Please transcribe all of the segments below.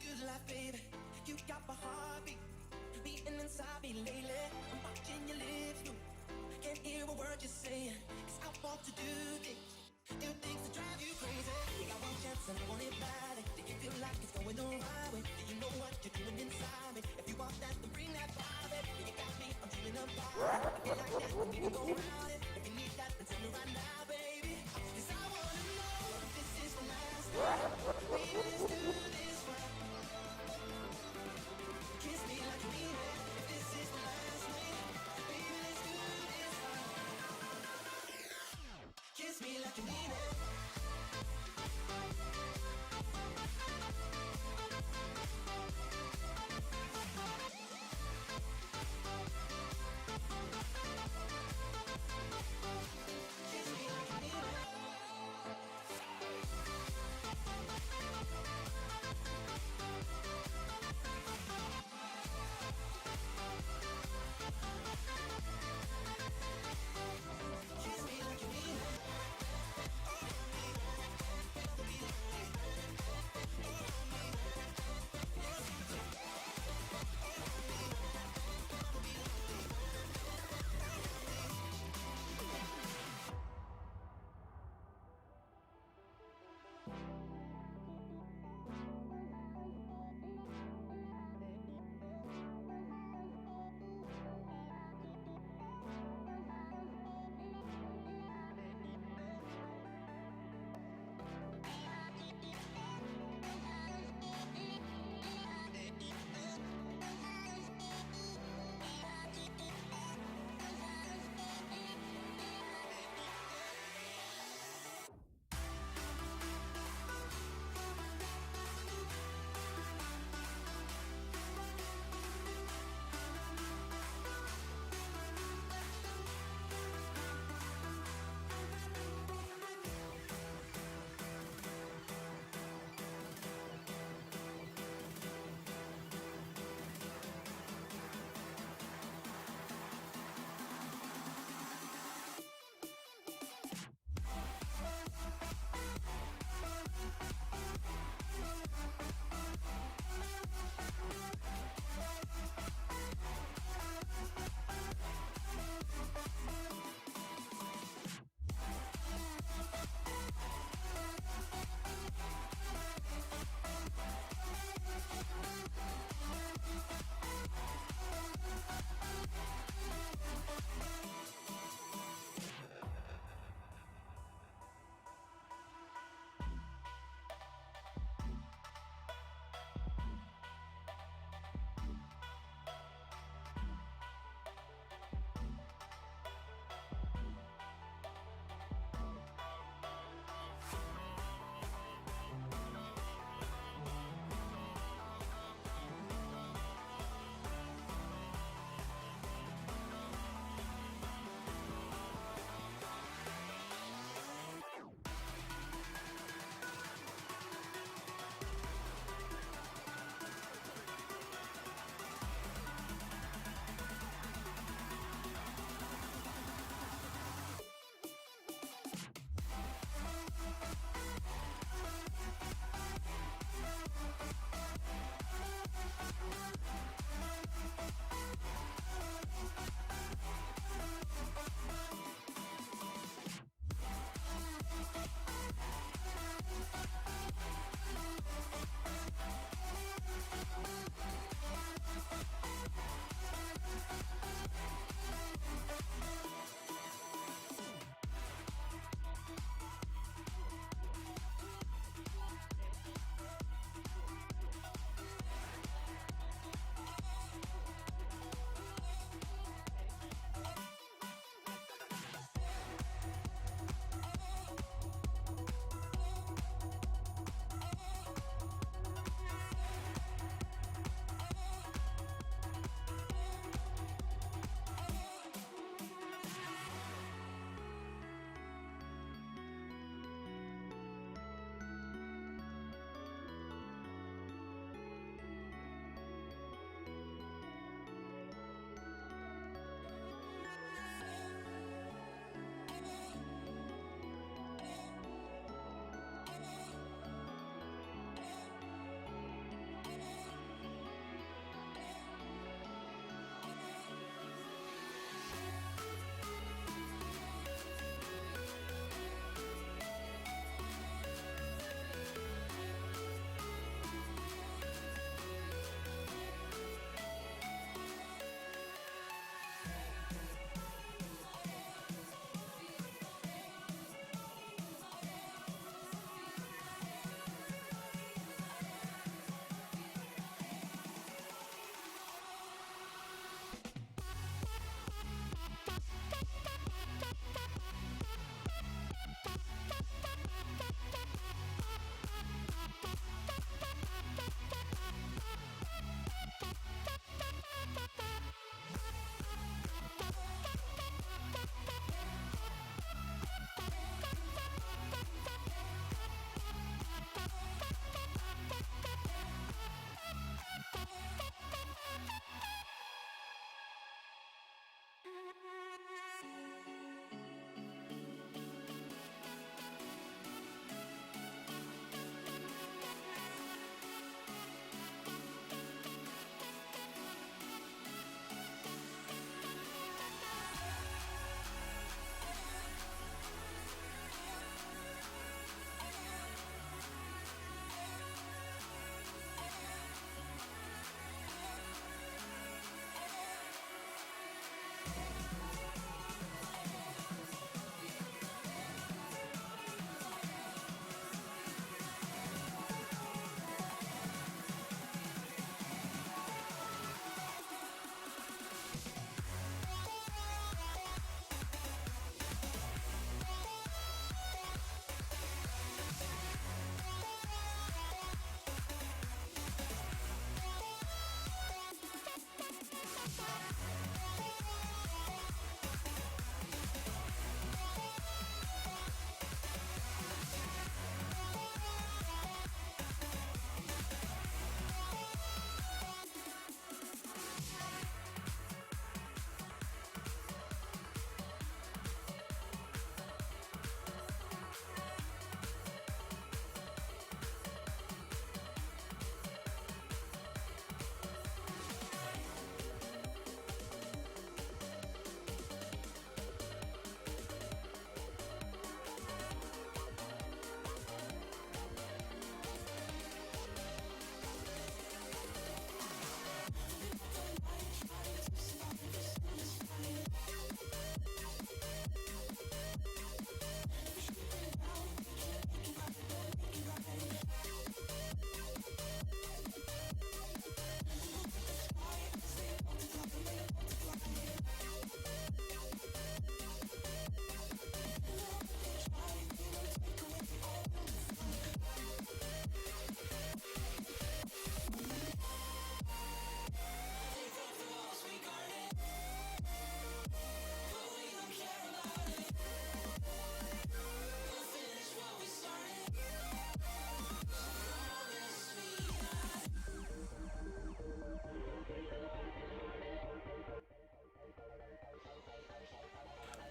good life, baby. You got my heartbeat beating inside me lately. I'm watching your lips move. Can't hear a word you're saying. 'Cause I want to do things to drive you crazy. We got one chance and I want it bad. Do you feel like it's going the right way? Do you know what you're doing inside me? If you want that, then bring that vibe. If you got me, I'm feeling about it. If you like that, then we can go around it. If you need that, then tell me right now, baby. 'Cause I wanna know if this is the last time. Baby, let's do this right. Kiss me like you mean it. If this is the last night, baby, let's do this right. Kiss me like you mean it.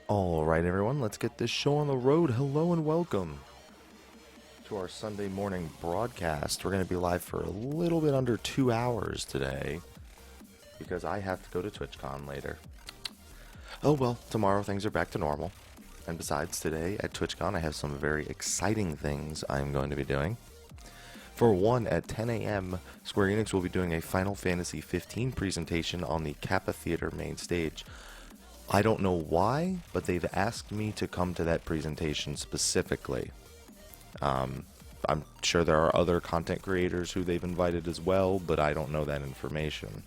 Alright everyone, let's get this show on the road. Hello and welcome to our Sunday morning broadcast. We're going to be live for a little bit under 2 hours today because I have to go to TwitchCon later. Oh well, tomorrow things are back to normal. And besides, today at TwitchCon I have some very exciting things I'm going to be doing. For one, at 10 a.m., Square Enix will be doing a Final Fantasy 15 presentation on the Kappa Theater main stage. I don't know why, but they've asked me to come to that presentation specifically. I'm sure there are other content creators who they've invited as well, but I don't know that information.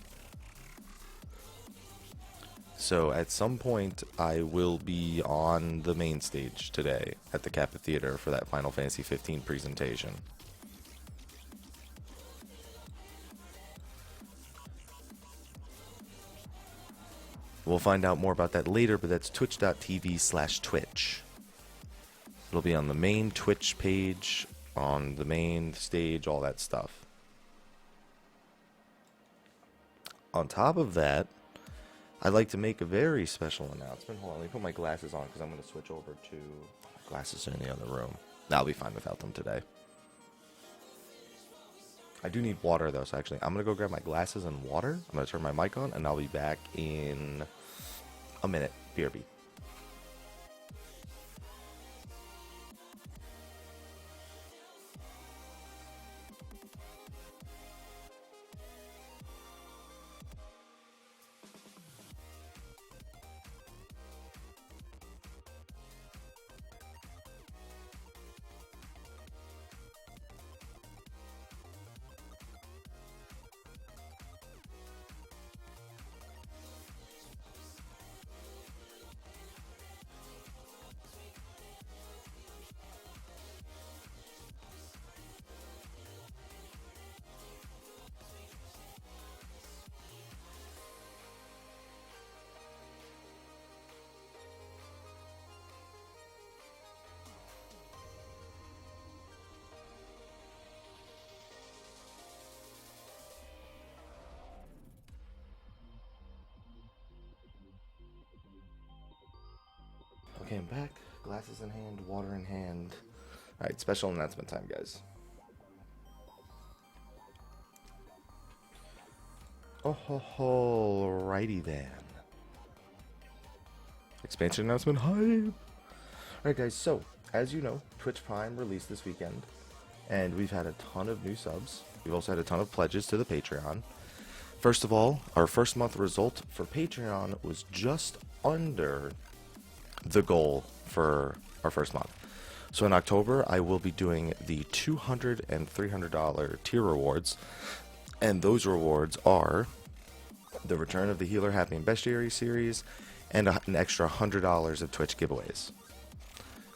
So at some point, I will be on the main stage today at the Kappa Theater for that Final Fantasy 15 presentation. We'll find out more about that later, but that's twitch.tv/Twitch. It'll be on the main Twitch page, on the main stage, all that stuff. On top of that, I'd like to make a very special announcement. Hold on, let me put my glasses on because I'm going to switch over to... My glasses are in the other room. I'll be fine without them today. I do need water though, so actually I'm going to go grab my glasses and water. I'm going to turn my mic on and I'll be back in a minute. BRB. Okay, I'm back. Glasses in hand, water in hand. Alright, special announcement time, guys. Alrighty then. Expansion announcement, hype! Alright guys, so, as you know, Twitch Prime released this weekend. And we've had a ton of new subs. We've also had a ton of pledges to the Patreon. First of all, our first month result for Patreon was just under the goal for our first month. So in October, I will be doing the $200 and $300 tier rewards, and those rewards are the return of the Healer Happy and Bestiary series and an extra $100 of Twitch giveaways.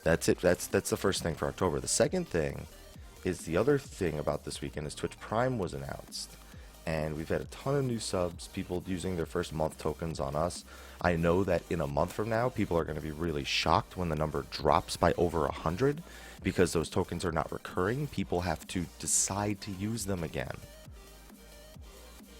That's it. That's the first thing for October. The second thing is the other thing about this weekend is Twitch Prime was announced. And we've had a ton of new subs, people using their first month tokens on us. I know that in a month from now, people are going to be really shocked when the number drops by over 100 because those tokens are not recurring. People have to decide to use them again.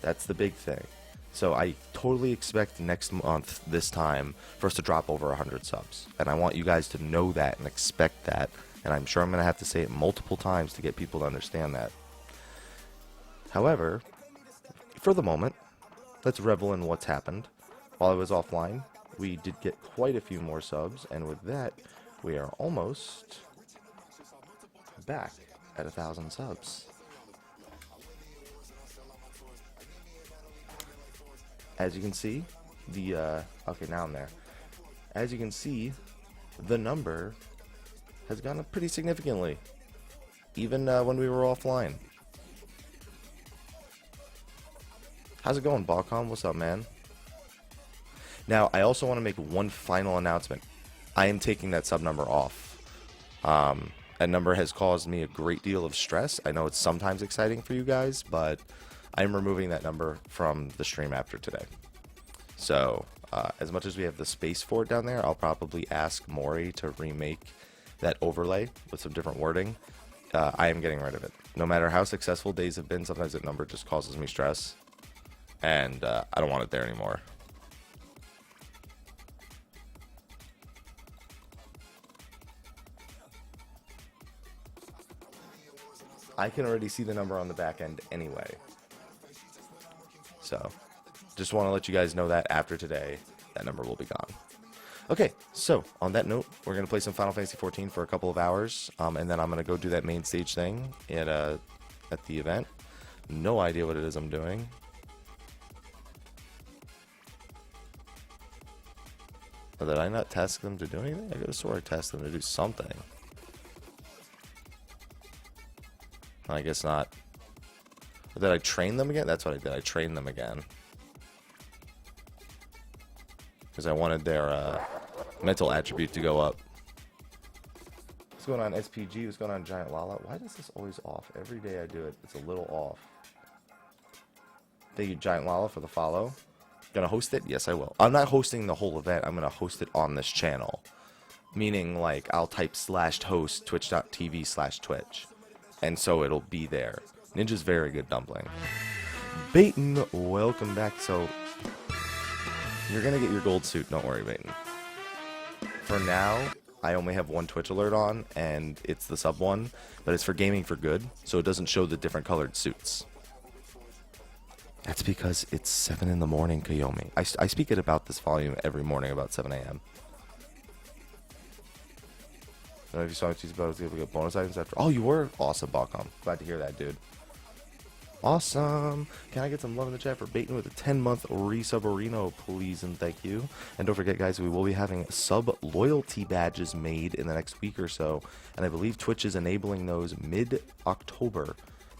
That's the big thing. So I totally expect next month, this time, for us to drop over 100 subs. And I want you guys to know that and expect that. And I'm sure I'm going to have to say it multiple times to get people to understand that. However, for the moment, let's revel in what's happened. While I was offline, we did get quite a few more subs, and with that, we are almost back at 1,000 subs. As you can see, okay, now I'm there. As you can see, the number has gone up pretty significantly, even when we were offline. How's it going, Balcom? What's up, man? Now, I also want to make one final announcement. I am taking that sub number off. That number has caused me a great deal of stress. I know it's sometimes exciting for you guys, but I'm removing that number from the stream after today. So, as much as we have the space for it down there, I'll probably ask Maury to remake that overlay with some different wording. I am getting rid of it. No matter how successful days have been, sometimes that number just causes me stress. And I don't want it there anymore. I can already see the number on the back end anyway. So, just want to let you guys know that after today, that number will be gone. Okay, so on that note, we're going to play some Final Fantasy XIV for a couple of hours, and then I'm going to go do that main stage thing at the event. No idea what it is I'm doing. Or did I not task them to do anything? I could have swore I tasked them to do something. I guess not. Or did I train them again? That's what I did. I trained them again. Because I wanted their mental attribute to go up. What's going on, SPG? What's going on, Giant Lala? Why is this always off? Every day I do it, it's a little off. Thank you, Giant Lala, for the follow. Gonna host it? Yes, I will. I'm not hosting the whole event. I'm gonna host it on this channel. Meaning, like, I'll type /host twitch.tv/twitch. And so it'll be there. Ninja's very good dumpling. Baton, welcome back. So, you're gonna get your gold suit. Don't worry, Baton. For now, I only have one Twitch alert on, and it's the sub one. But it's for Gaming for Good, so it doesn't show the different colored suits. That's because it's 7 in the morning, Kayomi. I speak at about this volume every morning about 7 a.m. I don't know if you saw it, about to get bonus items after. Oh, you were? Awesome, Balcom. Glad to hear that, dude. Awesome. Can I get some love in the chat for Baton with a 10-month resub-areno, please and thank you. And don't forget, guys, we will be having sub-loyalty badges made in the next week or so. And I believe Twitch is enabling those mid-October.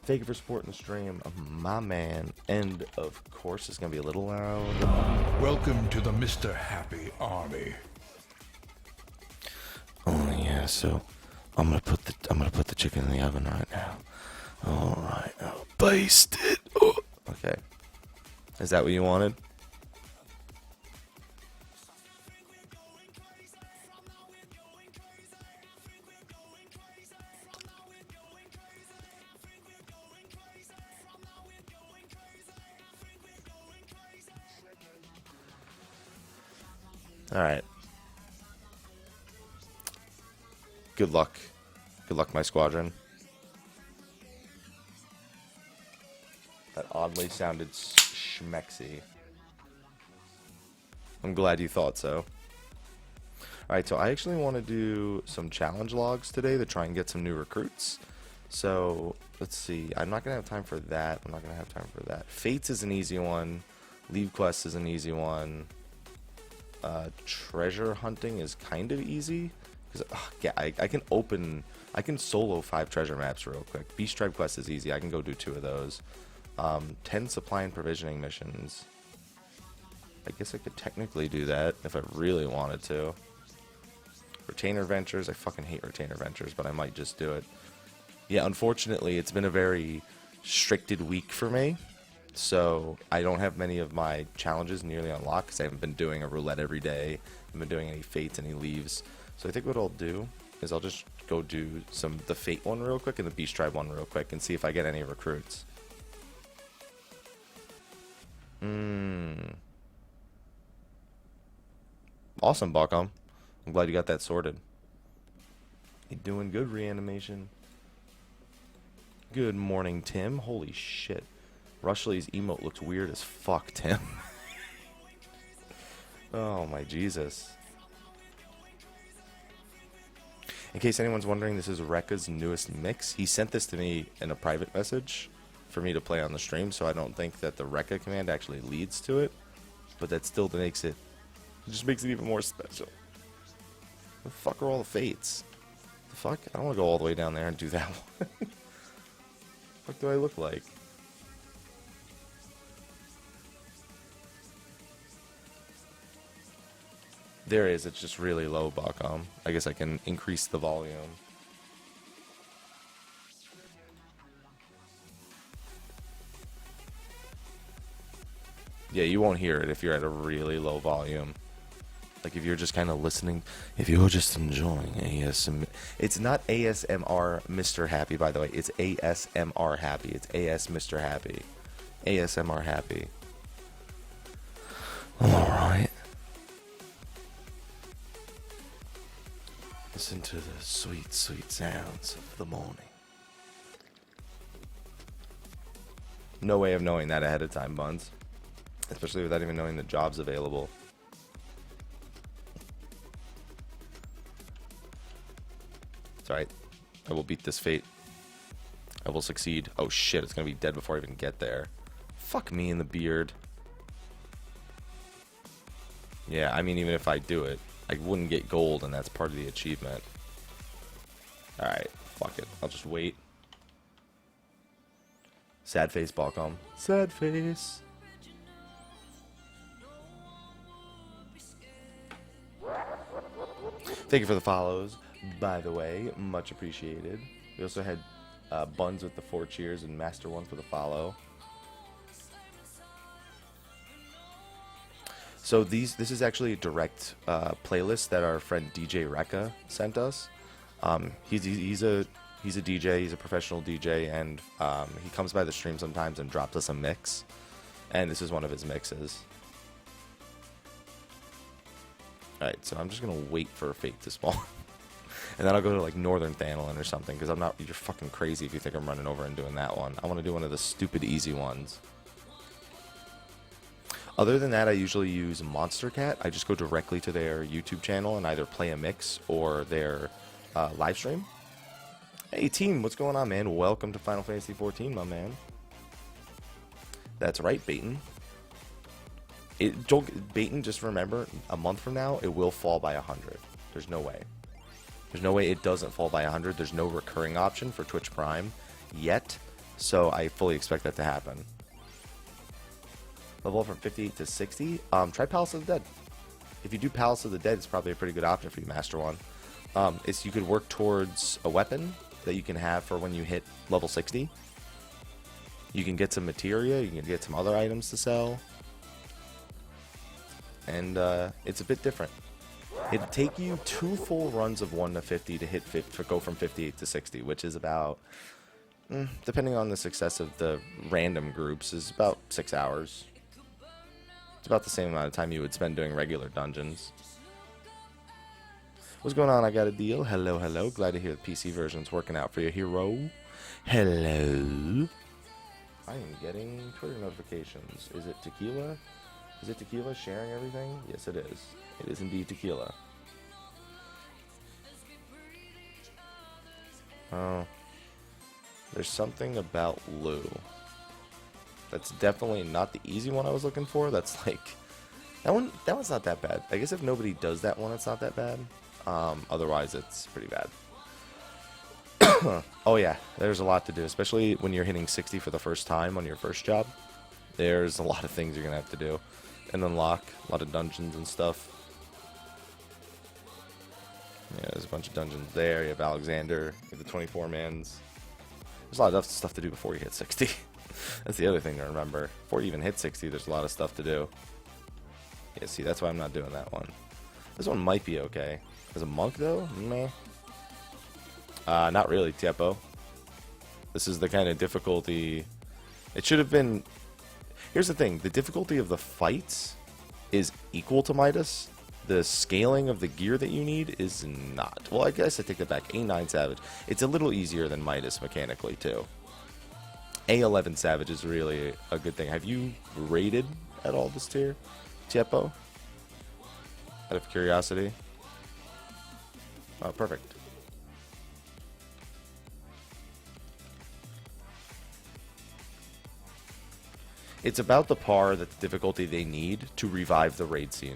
Thank you for supporting the stream, my man. And, of course, it's going to be a little loud. Welcome to the Mr. Happy Army. Oh yeah, so I'm gonna put the chicken in the oven right now. All right, I'll baste it. Oh. Okay, is that what you wanted? All right. Good luck. Good luck, my squadron. That oddly sounded schmexy. I'm glad you thought so. Alright, so I actually want to do some challenge logs today to try and get some new recruits. So, let's see. I'm not going to have time for that. I'm not going to have time for that. Fates is an easy one. Leave Quest is an easy one. Treasure hunting is kind of easy. Yeah, I can solo 5 treasure maps real quick. Beast Tribe Quest is easy. I can go do 2 of those. 10 supply and provisioning missions. I guess I could technically do that if I really wanted to. Retainer Ventures. I fucking hate Retainer Ventures, but I might just do it. Yeah, unfortunately, it's been a very restricted week for me. So I don't have many of my challenges nearly unlocked because I haven't been doing a roulette every day. I haven't been doing any fates, any leaves. So I think what I'll do is I'll just go do the Fate one real quick and the Beast Tribe one real quick and see if I get any recruits. Awesome, Balcom. I'm glad you got that sorted. You doing good, Reanimation. Good morning, Tim. Holy shit. Rushley's emote looks weird as fuck, Tim. Oh my Jesus. In case anyone's wondering, this is Rekka's newest mix. He sent this to me in a private message for me to play on the stream, so I don't think that the Rekka command actually leads to it. But that still makes it just makes it even more special. The fuck are all the fates? The fuck? I don't want to go all the way down there and do that one. What do I look like? There is, it's just really low, Bacom. I guess I can increase the volume. Yeah, you won't hear it if you're at a really low volume. Like if you're just kind of listening, if you're just enjoying ASMR. It's not ASMR Mr. Happy, by the way. It's ASMR Happy. It's AS Mr. Happy. ASMR Happy. Alright. Listen to the sweet, sweet sounds of the morning. No way of knowing that ahead of time, Buns. Especially without even knowing the jobs available. It's alright. I will beat this fate. I will succeed. Oh shit, it's gonna be dead before I even get there. Fuck me in the beard. Yeah, I mean, even if I do it, I wouldn't get gold, and that's part of the achievement. Alright, fuck it. I'll just wait. Sad face, Balcom. Sad face. Thank you for the follows, by the way. Much appreciated. We also had Buns with the 4 cheers and Master One for the follow. So this is actually a direct playlist that our friend DJ Rekka sent us. He's a DJ, he's a professional DJ, and he comes by the stream sometimes and drops us a mix. And this is one of his mixes. Alright, so I'm just gonna wait for Fate to spawn. And then I'll go to like Northern Thanolin or something, because you're fucking crazy if you think I'm running over and doing that one. I want to do one of the stupid easy ones. Other than that, I usually use Monster Cat. I just go directly to their YouTube channel and either play a mix or their live stream. Hey team, what's going on, man? Welcome to Final Fantasy XIV, my man. That's right, Baton. Baton, just remember, a month from now, it will fall by 100. There's no way. There's no way it doesn't fall by 100. There's no recurring option for Twitch Prime yet, so I fully expect that to happen. Level up from 58 to 60. Try Palace of the Dead. If you do Palace of the Dead, it's probably a pretty good option for you, Master One. You could work towards a weapon that you can have for when you hit level 60. You can get some materia. You can get some other items to sell. And it's a bit different. It'd take you 2 full runs of 1 to 50 to go from 58 to 60, which is about, depending on the success of the random groups, is about 6 hours. It's about the same amount of time you would spend doing regular dungeons. What's going on? I got a deal. Hello, hello. Glad to hear the PC version's working out for you, hero. Hello. I am getting Twitter notifications. Is it Tequila? Is it Tequila sharing everything? Yes, it is. It is indeed Tequila. Oh. There's something about Lou. That's definitely not the easy one I was looking for. That's like... That one's not that bad. I guess if nobody does that one, it's not that bad. Otherwise, it's pretty bad. Oh yeah, there's a lot to do, especially when you're hitting 60 for the first time on your first job. There's a lot of things you're going to have to do. And unlock a lot of dungeons and stuff. Yeah, there's a bunch of dungeons there. You have Alexander, you have the 24-mans. There's a lot of stuff to do before you hit 60. That's the other thing to remember. Before you even hit 60, there's a lot of stuff to do. Yeah, see, that's why I'm not doing that one. This one might be okay. As a monk, though? Meh. Not really, Tiepo. This is the kind of difficulty... It should have been... Here's the thing. The difficulty of the fights is equal to Midas. The scaling of the gear that you need is not. Well, I guess I take that back. A9 Savage. It's a little easier than Midas mechanically, too. A11 Savage is really a good thing. Have you rated at all this tier, Tiepo? Out of curiosity. Oh, perfect. It's about the par that the difficulty they need to revive the raid scene.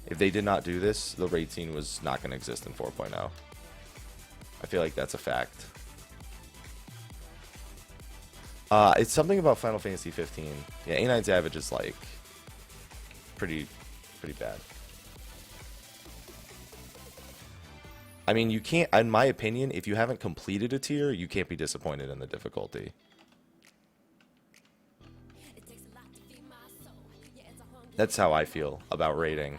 If they did not do this, the raid scene was not going to exist in 4.0. I feel like that's a fact. It's something about Final Fantasy 15. Yeah, A9 Savage is like pretty bad. I mean, you can't, in my opinion, if you haven't completed a tier, you can't be disappointed in the difficulty. That's how I feel about rating.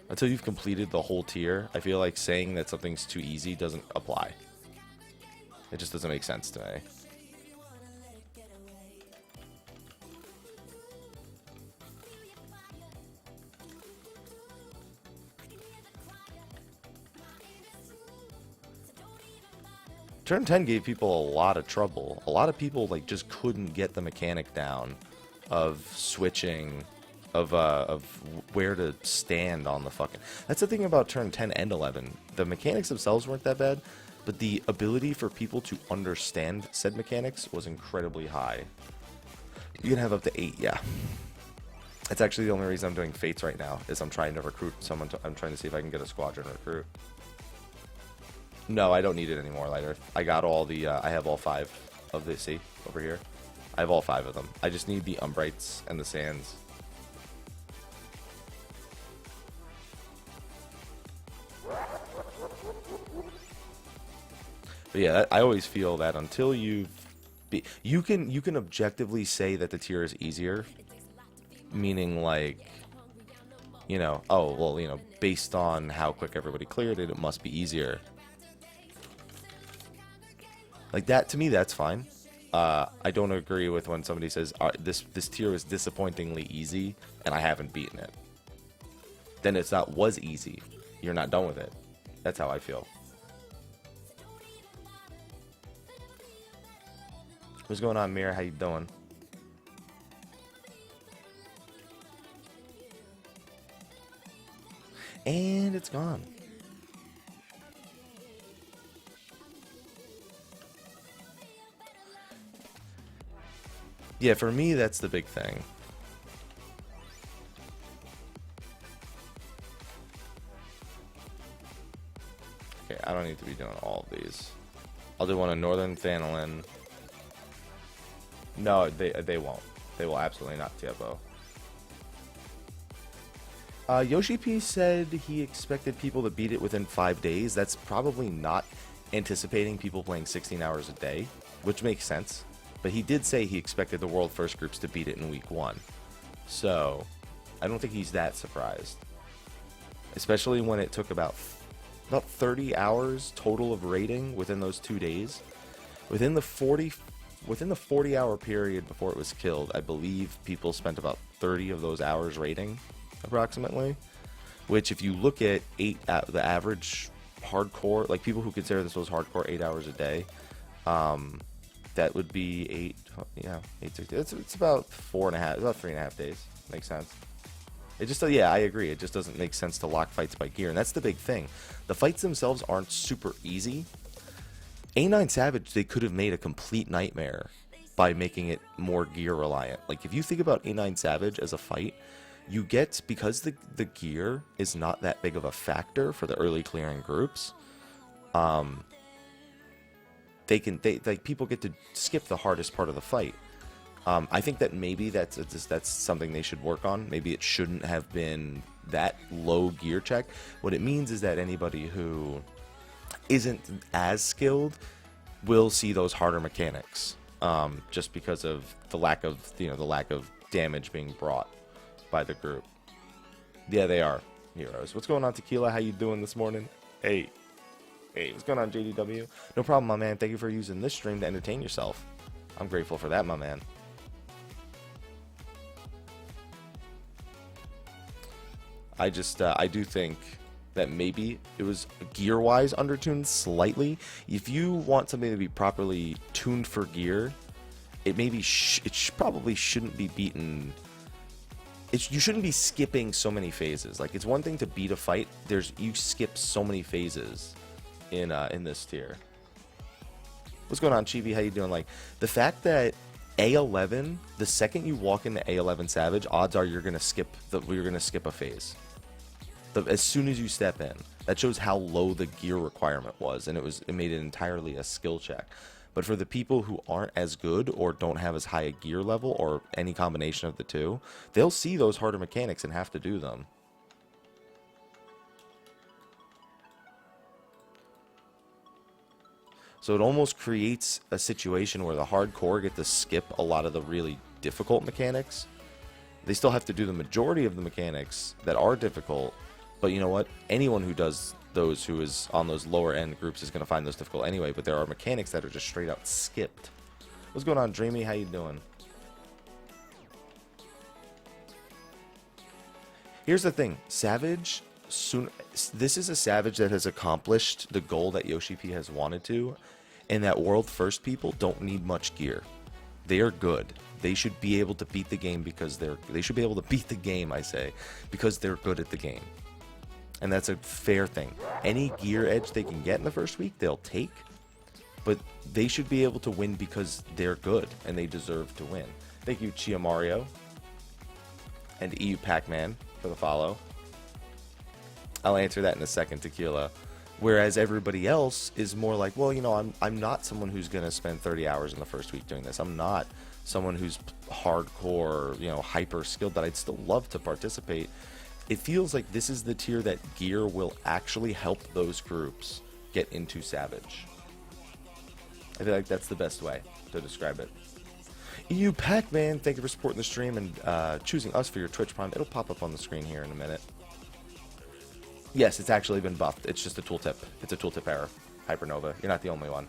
Until you've completed the whole tier, I feel like saying that something's too easy doesn't apply. It just doesn't make sense to me. Turn 10 gave people a lot of trouble. A lot of people like just couldn't get the mechanic down of switching, of where to stand on the fucking. That's the thing about turn 10 and 11. The mechanics themselves weren't that bad, but the ability for people to understand said mechanics was incredibly high. You can have up to 8, yeah. That's actually the only reason I'm doing fates right now, is I'm trying to recruit someone. I'm trying to see if I can get a squadron recruit. No, I don't need it anymore, Light Earth. I got all the, I have all 5 of the, see, over here. I have all 5 of them. I just need the Umbrites and the Sands. But yeah, I always feel that until you can objectively say that the tier is easier, meaning like, you know, oh well, you know, based on how quick everybody cleared it, it must be easier. Like that, to me, that's fine. I don't agree with when somebody says this tier is disappointingly easy and I haven't beaten it. Then it's not was easy. You're not done with it. That's how I feel. What's going on, Mira? How you doing? And it's gone. Yeah, for me, that's the big thing. Okay, I don't need to be doing all of these. I'll do one on Northern Thanalin. No, they won't. They will absolutely not TFO. Yoshi P said he expected people to beat it within 5 days. That's probably not anticipating people playing 16 hours a day, which makes sense. But he did say he expected the World First groups to beat it in week 1. So, I don't think he's that surprised. Especially when it took about 30 hours total of raiding within those 2 days. Within the 40-hour period before it was killed, I believe people spent about 30 of those hours raiding, approximately. Which, if you look at the average hardcore, like people who consider this was hardcore 8 hours a day, that would be 8, 6. It's about 4.5, about 3.5 days. Makes sense. It just, yeah, I agree. It just doesn't make sense to lock fights by gear, and that's the big thing. The fights themselves aren't super easy. A9 Savage, they could have made a complete nightmare by making it more gear reliant. Like, if you think about A9 Savage as a fight, you get, because the gear is not that big of a factor for the early clearing groups, people get to skip the hardest part of the fight. I think that maybe that's something they should work on. Maybe it shouldn't have been that low gear check. What it means is that anybody who isn't as skilled will see those harder mechanics, just because of the lack of damage being brought by the group. Yeah, they are heroes. What's going on, Tequila? How you doing this morning? Hey, what's going on, JDW? No problem, my man. Thank you for using this stream to entertain yourself. I'm grateful for that, my man. I do think that maybe it was gear-wise undertuned slightly. If you want something to be properly tuned for gear, it maybe probably shouldn't be beaten. You shouldn't be skipping so many phases. Like, it's one thing to beat a fight. You skip so many phases in this tier. What's going on, Chibi? How you doing? Like, the fact that A11, the second you walk into A11 Savage, odds are you're gonna skip a phase. As soon as you step in, that shows how low the gear requirement was, and it made it entirely a skill check. But for the people who aren't as good or don't have as high a gear level or any combination of the two, they'll see those harder mechanics and have to do them. So it almost creates a situation where the hardcore get to skip a lot of the really difficult mechanics. They still have to do the majority of the mechanics that are difficult, but you know what? Anyone who does those, who is on those lower end groups, is going to find those difficult anyway, but there are mechanics that are just straight out skipped. What's going on, Dreamy? How you doing? Here's the thing. Savage, this is a Savage that has accomplished the goal that Yoshi P has wanted to. and that world first people don't need much gear. They are good. They should be able to beat the game because they should be able to beat the game, I say, because they're good at the game. And that's a fair thing. Any gear edge they can get in the first week, they'll take. But they should be able to win because they're good and they deserve to win. Thank you, Chia Mario and EU Pac-Man for the follow. I'll answer that in a second, Tequila. Whereas everybody else is more like, well, you know, I'm not someone who's going to spend 30 hours in the first week doing this. I'm not someone who's hardcore, you know, hyper skilled, but I'd still love to participate. It feels like this is the tier that gear will actually help those groups get into Savage. I feel like that's the best way to describe it. EU Pac-Man, thank you for supporting the stream and choosing us for your Twitch Prime. It'll pop up on the screen here in a minute. Yes, it's actually been buffed. It's just a tooltip. It's a tooltip error. Hypernova, you're not the only one.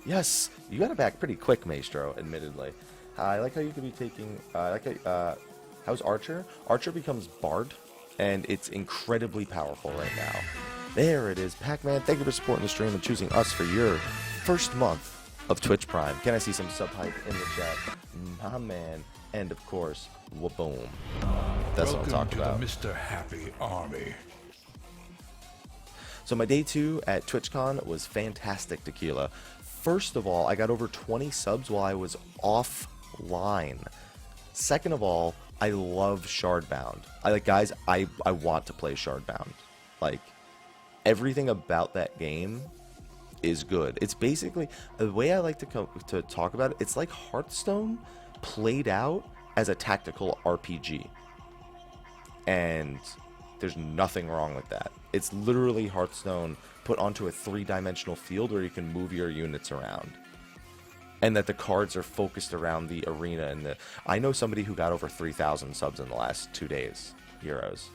Yes, you got it back pretty quick, Maestro, admittedly. I like how you could be taking... how's Archer? Archer becomes Bard, and it's incredibly powerful right now. There it is. Pac-Man, thank you for supporting the stream and choosing us for your first month of Twitch Prime. Can I see some sub hype in the chat? My man. And of course, waboom. That's what I'm talking about. Welcome to the Mr. Happy Army. So my day 2 at TwitchCon was fantastic, Tequila. First of all, I got over 20 subs while I was offline. Second of all, I love Shardbound. I want to play Shardbound. Like, everything about that game is good. It's basically, the way I like to talk about it, it's like Hearthstone played out as a tactical RPG. And there's nothing wrong with that. It's literally Hearthstone put onto a 3-dimensional field where you can move your units around. And that the cards are focused around the arena. And I know somebody who got over 3,000 subs in the last 2 days. Euros.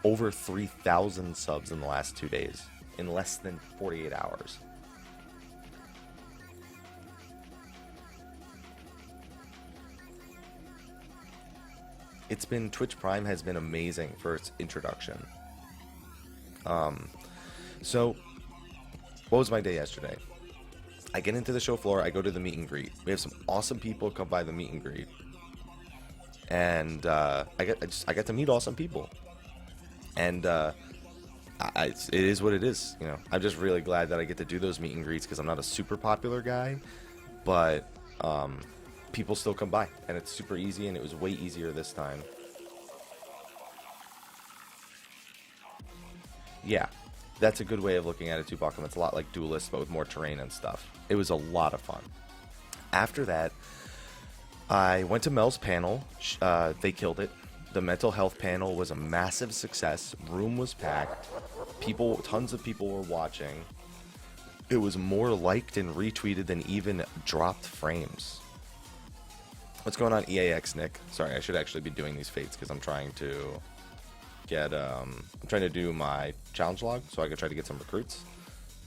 Over 3,000 subs in the last 2 days. In less than 48 hours. It's been, Twitch Prime has been amazing for its introduction. So, what was my day yesterday? I get into the show floor, I go to the meet and greet. We have some awesome people come by the meet and greet. And I get to meet awesome people. And it is what it is, you know. I'm just really glad that I get to do those meet and greets because I'm not a super popular guy, but people still come by, and it's super easy, and it was way easier this time. Yeah, that's a good way of looking at it too, Buckham. It's a lot like Duelist, but with more terrain and stuff. It was a lot of fun. After that, I went to Mel's panel. They killed it. The mental health panel was a massive success. Room was packed. Tons of people were watching. It was more liked and retweeted than even dropped frames. What's going on, EAX Nick? Sorry, I should actually be doing these fates because I'm trying to get I'm trying to do my challenge log so I can try to get some recruits.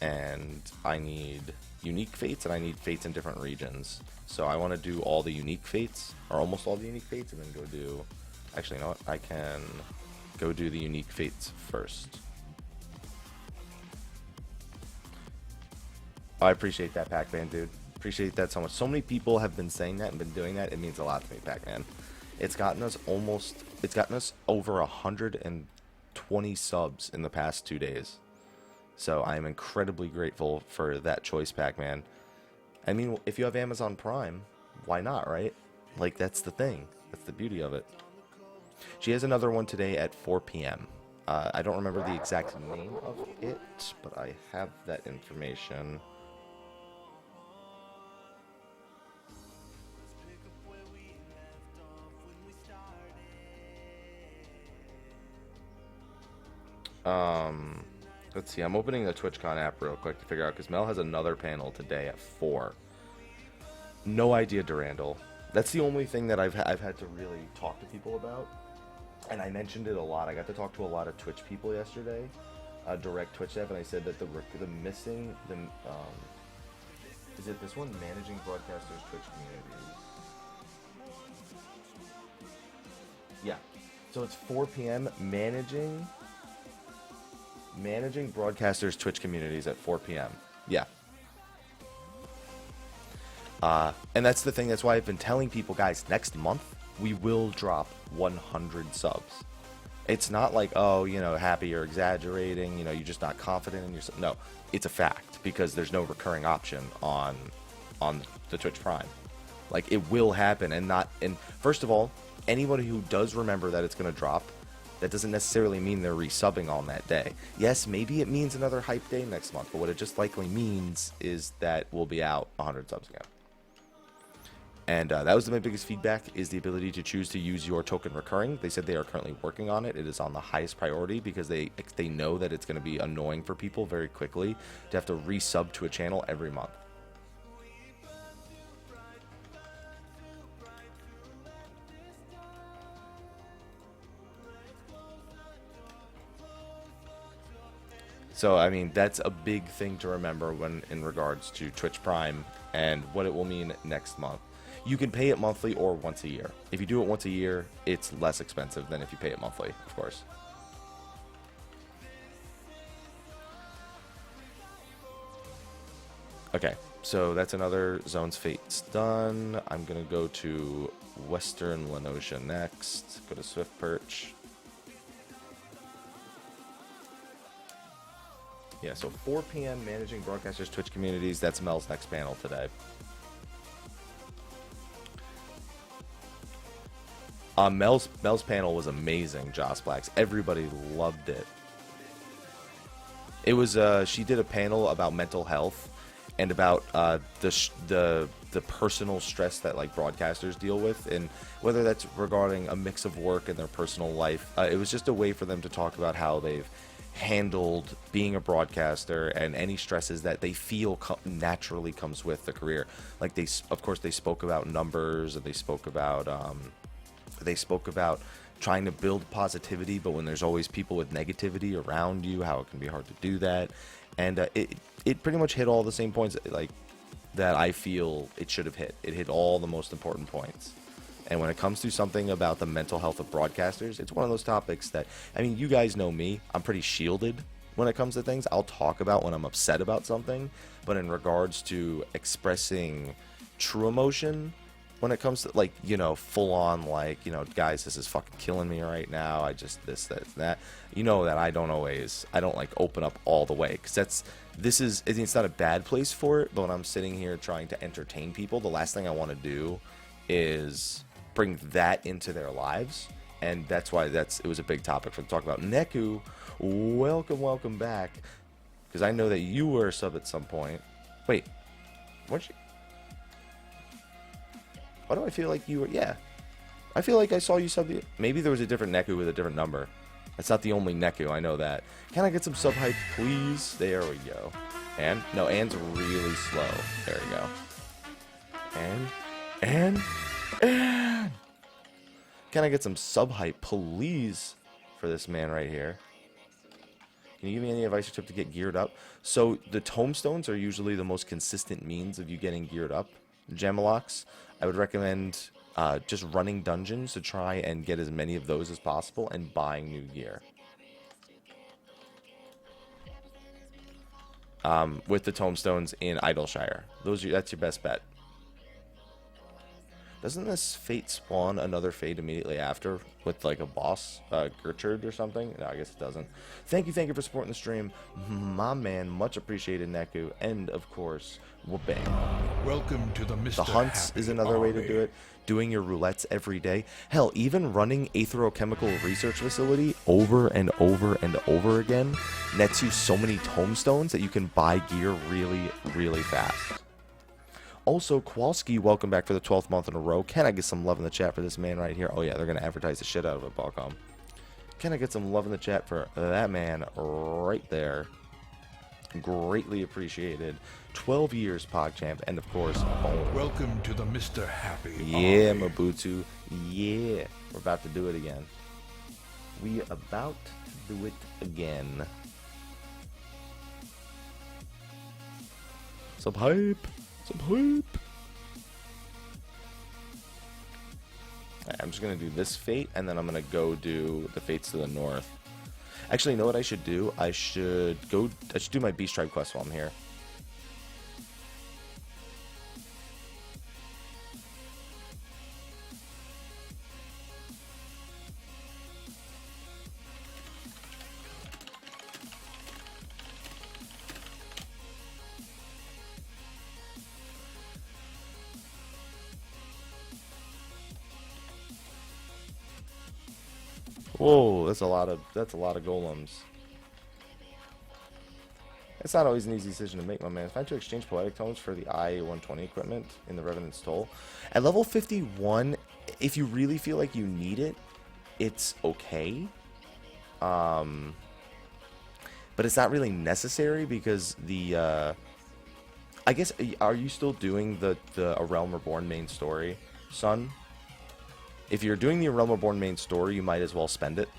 And I need unique fates and I need fates in different regions. So I want to do all the unique fates, or almost all the unique fates, and then go do, actually, you know what? I can go do the unique fates first. I appreciate that, Pac-Man, dude. Appreciate that so much. So many people have been saying that and been doing that. It means a lot to me, Pac-Man. It's gotten us over 120 subs in the past 2 days. So I am incredibly grateful for that choice, Pac-Man. I mean, if you have Amazon Prime, why not, right? Like, that's the thing. That's the beauty of it. She has another one today at 4 p.m. I don't remember the exact name of it, but I have that information. Let's see, I'm opening the TwitchCon app real quick to figure out, because Mel has another panel today at 4. No idea, Durandal. That's the only thing that I've had to really talk to people about, and I mentioned it a lot. I got to talk to a lot of Twitch people yesterday, direct Twitch staff, and I said that the missing, is it this one? Managing broadcasters' Twitch communities. Yeah, so it's 4 p.m. Managing broadcasters' Twitch communities at 4 p.m. Yeah. And that's the thing. That's why I've been telling people, guys, next month we will drop 100 subs. It's not like, oh, you know, Happy, you're exaggerating, you know, you're just not confident in yourself. No, it's a fact, because there's no recurring option on the Twitch Prime. Like, it will happen. And first of all, anybody who does remember that it's going to drop, that doesn't necessarily mean they're resubbing on that day. Yes, maybe it means another hype day next month, but what it just likely means is that we'll be out 100 subs again. And that was my biggest feedback, is the ability to choose to use your token recurring. They said they are currently working on it. It is on the highest priority, because they know that it's going to be annoying for people very quickly to have to resub to a channel every month. So, I mean, that's a big thing to remember when in regards to Twitch Prime and what it will mean next month. You can pay it monthly or once a year. If you do it once a year, it's less expensive than if you pay it monthly, of course. Okay, so that's another Zone's Fate's done. I'm going to go to Western Lenosha next. Go to Swift Perch. Yeah, so 4 p.m. Managing Broadcasters Twitch Communities. That's Mel's next panel today. Mel's panel was amazing, Joss Blacks. Everybody loved it. It was she did a panel about mental health and about the personal stress that like broadcasters deal with, and whether that's regarding a mix of work and their personal life. It was just a way for them to talk about how they've handled being a broadcaster and any stresses that they feel naturally comes with the career. Like they spoke about numbers, and they spoke about trying to build positivity, but when there's always people with negativity around you, how it can be hard to do that. And it pretty much hit all the same points like that I feel it should have hit. It hit all the most important points. And when it comes to something about the mental health of broadcasters, it's one of those topics that, I mean, you guys know me. I'm pretty shielded when it comes to things. I'll talk about when I'm upset about something, but in regards to expressing true emotion, when it comes to, like, you know, full on, like, you know, guys, this is fucking killing me right now, I just, this, that, you know, that I don't like open up all the way, because it's not a bad place for it, but when I'm sitting here trying to entertain people, the last thing I want to do is bring that into their lives. And that's why it was a big topic for to talk about. Neku, welcome back, because I know that you were a sub at some point. Wait, weren't you? Why do I feel like you were? Yeah, I feel like I saw you sub. Maybe there was a different Neku with a different number. That's not the only Neku, I know that. Can I get some sub hype, please? There we go. And no, Anne's really slow. There we go. And can I get some sub hype, please, for this man right here? Can you give me any advice or tip to get geared up? So the tomestones are usually the most consistent means of you getting geared up. Jamalocks, I would recommend just running dungeons to try and get as many of those as possible and buying new gear. With the tomestones in Idleshire, that's your best bet. Doesn't this fate spawn another fate immediately after with like a boss, Gertrude or something? No, I guess it doesn't. Thank you for supporting the stream, my man. Much appreciated, Neku. And of course, whoopang. Welcome to the Mr. The hunts Happy is another way to Army. do it. Doing your roulettes every day. Hell, even running Aetherochemical Research Facility over and over and over again nets you so many tomestones that you can buy gear really, really fast. Also, Kowalski, welcome back for the 12th month in a row. Can I get some love in the chat for this man right here? Oh yeah, they're going to advertise the shit out of it, Balcom. Can I get some love in the chat for that man right there? Greatly appreciated. 12 years, PogChamp, and of course, home. Welcome to the Mr. Happy Yeah, Army. Mabutu. Yeah, we're about to do it again. We about to do it again. Sub hype. Some hype. I'm just going to do this fate, and then I'm going to go do the fates to the north. Actually, you know what I should do? I should do my Beast Tribe quest while I'm here. Whoa, that's a lot of golems. It's not always an easy decision to make, my man. Find to exchange poetic tomes for the I-120 equipment in the Revenant's Toll. At level 51, if you really feel like you need it, it's okay. But it's not really necessary because the I guess, are you still doing the A Realm Reborn main story, son? If you're doing the A Realm Reborn main story, you might as well spend it.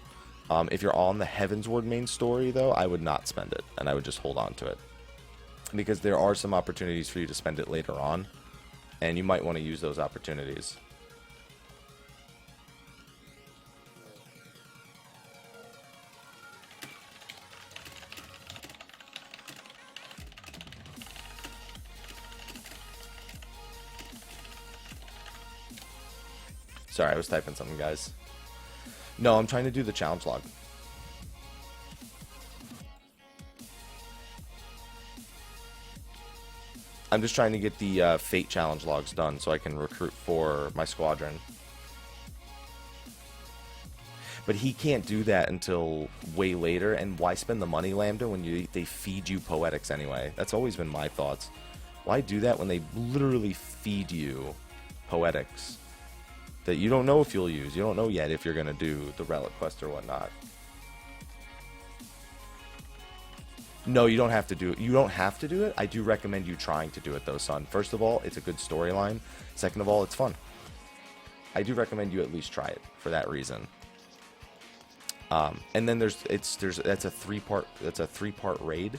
If you're on the Heavensward main story, though, I would not spend it, and I would just hold on to it. Because there are some opportunities for you to spend it later on, and you might want to use those opportunities. Sorry, I was typing something, guys. No, I'm trying to do the challenge log. I'm just trying to get the Fate challenge logs done so I can recruit for my squadron. But he can't do that until way later, and why spend the money, Lambda, when they feed you poetics anyway? That's always been my thoughts. Why do that when they literally feed you poetics that you don't know if you'll use? You don't know yet if you're going to do the relic quest or whatnot. No, you don't have to do it. You don't have to do it. I do recommend you trying to do it, though, son. First of all, it's a good storyline. Second of all, it's fun. I do recommend you at least try it for that reason. And then that's a three-part raid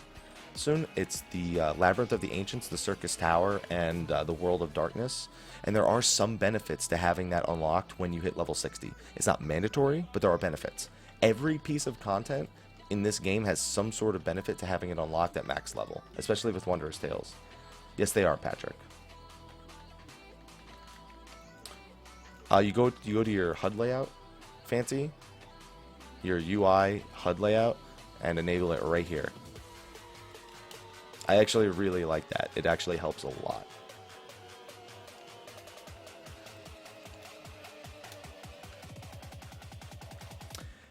soon. It's the Labyrinth of the Ancients, the Circus Tower, and the World of Darkness. And there are some benefits to having that unlocked when you hit level 60. It's not mandatory, but there are benefits. Every piece of content in this game has some sort of benefit to having it unlocked at max level, especially with Wondrous Tales. Yes, they are, Patrick. You go to your HUD layout, Fancy, your UI HUD layout, and enable it right here. I actually really like that. It actually helps a lot.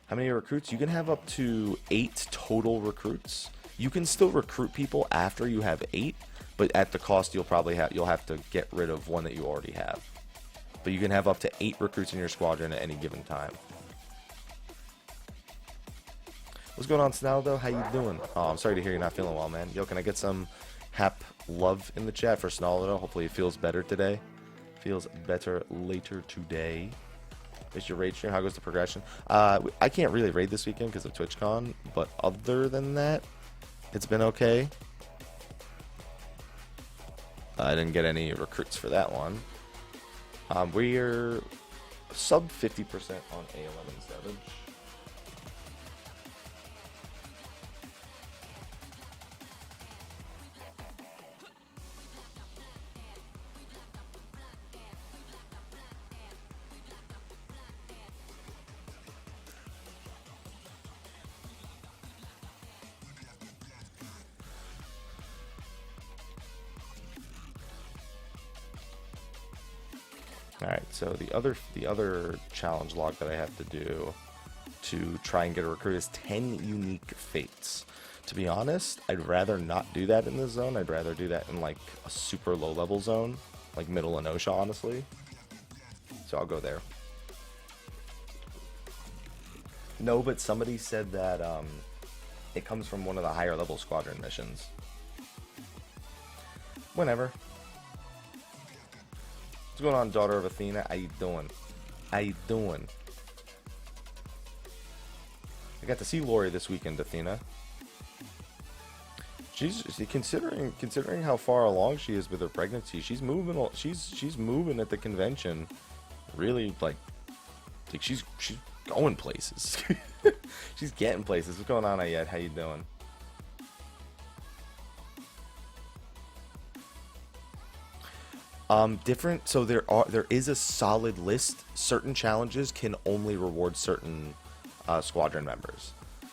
How many recruits? You can have up to 8 total recruits. You can still recruit people after you have 8, but at the cost you'll have to get rid of one that you already have. But you can have up to 8 recruits in your squadron at any given time. What's going on, Snaldo? How you doing? Oh, I'm sorry to hear you're not feeling well, man. Yo, can I get some hap love in the chat for Snaldo? Hopefully it feels better today. Feels better later today. Is your raid stream? How goes the progression? I can't really raid this weekend because of TwitchCon, but other than that, it's been okay. I didn't get any recruits for that one. We're sub 50% on A11 Savage. Alright, so the other challenge log that I have to do to try and get a recruit is 10 unique fates. To be honest, I'd rather not do that in this zone. I'd rather do that in like a super low level zone, like middle of Osha, honestly. So I'll go there. No, but somebody said that it comes from one of the higher level squadron missions. Whenever. What's going on, daughter of Athena? How you doing? How you doing? I got to see Lori this weekend, Athena. She's considering how far along she is with her pregnancy. She's moving. She's moving at the convention. Really, like she's going places. She's getting places. What's going on, Ayed? How you doing? Different. So there is a solid list. Certain challenges can only reward certain squadron members.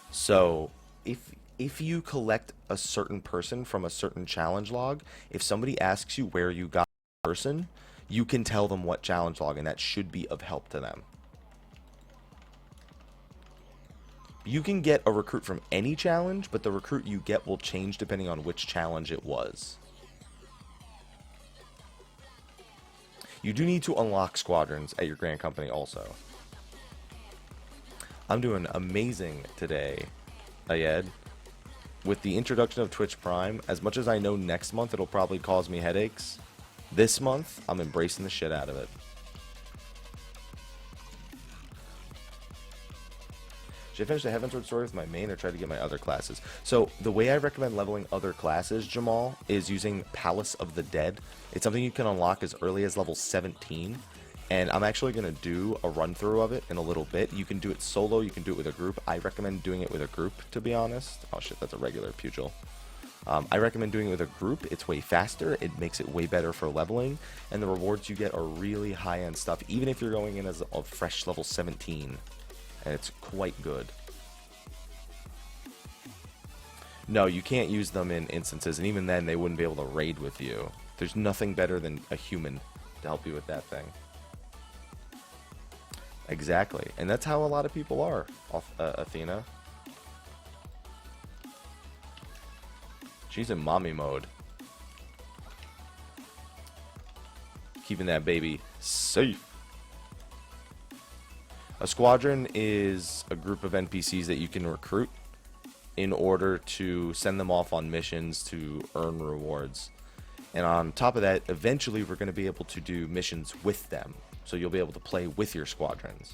So if you collect a certain person from a certain challenge log, if somebody asks you where you got the person, you can tell them what challenge log, and that should be of help to them. You can get a recruit from any challenge, but the recruit you get will change depending on which challenge it was. You do need to unlock squadrons at your Grand Company also. I'm doing amazing today, Ayed. With the introduction of Twitch Prime, as much as I know next month it'll probably cause me headaches, this month I'm embracing the shit out of it. Should I finish the Heavensward story with my main or try to get my other classes? So the way I recommend leveling other classes, Jamal, is using Palace of the Dead. It's something you can unlock as early as level 17. And I'm actually going to do a run through of it in a little bit. You can do it solo, you can do it with a group. I recommend doing it with a group, to be honest. Oh shit, that's a regular Pugil. I recommend doing it with a group. It's way faster, it makes it way better for leveling, and the rewards you get are really high-end stuff, even if you're going in as a fresh level 17. And it's quite good. No, you can't use them in instances, and even then they wouldn't be able to raid with you. There's nothing better than a human to help you with that thing. Exactly, and that's how a lot of people are, Athena. She's in mommy mode. Keeping that baby safe. A squadron is a group of NPCs that you can recruit in order to send them off on missions to earn rewards. And on top of that, eventually we're going to be able to do missions with them. So you'll be able to play with your squadrons.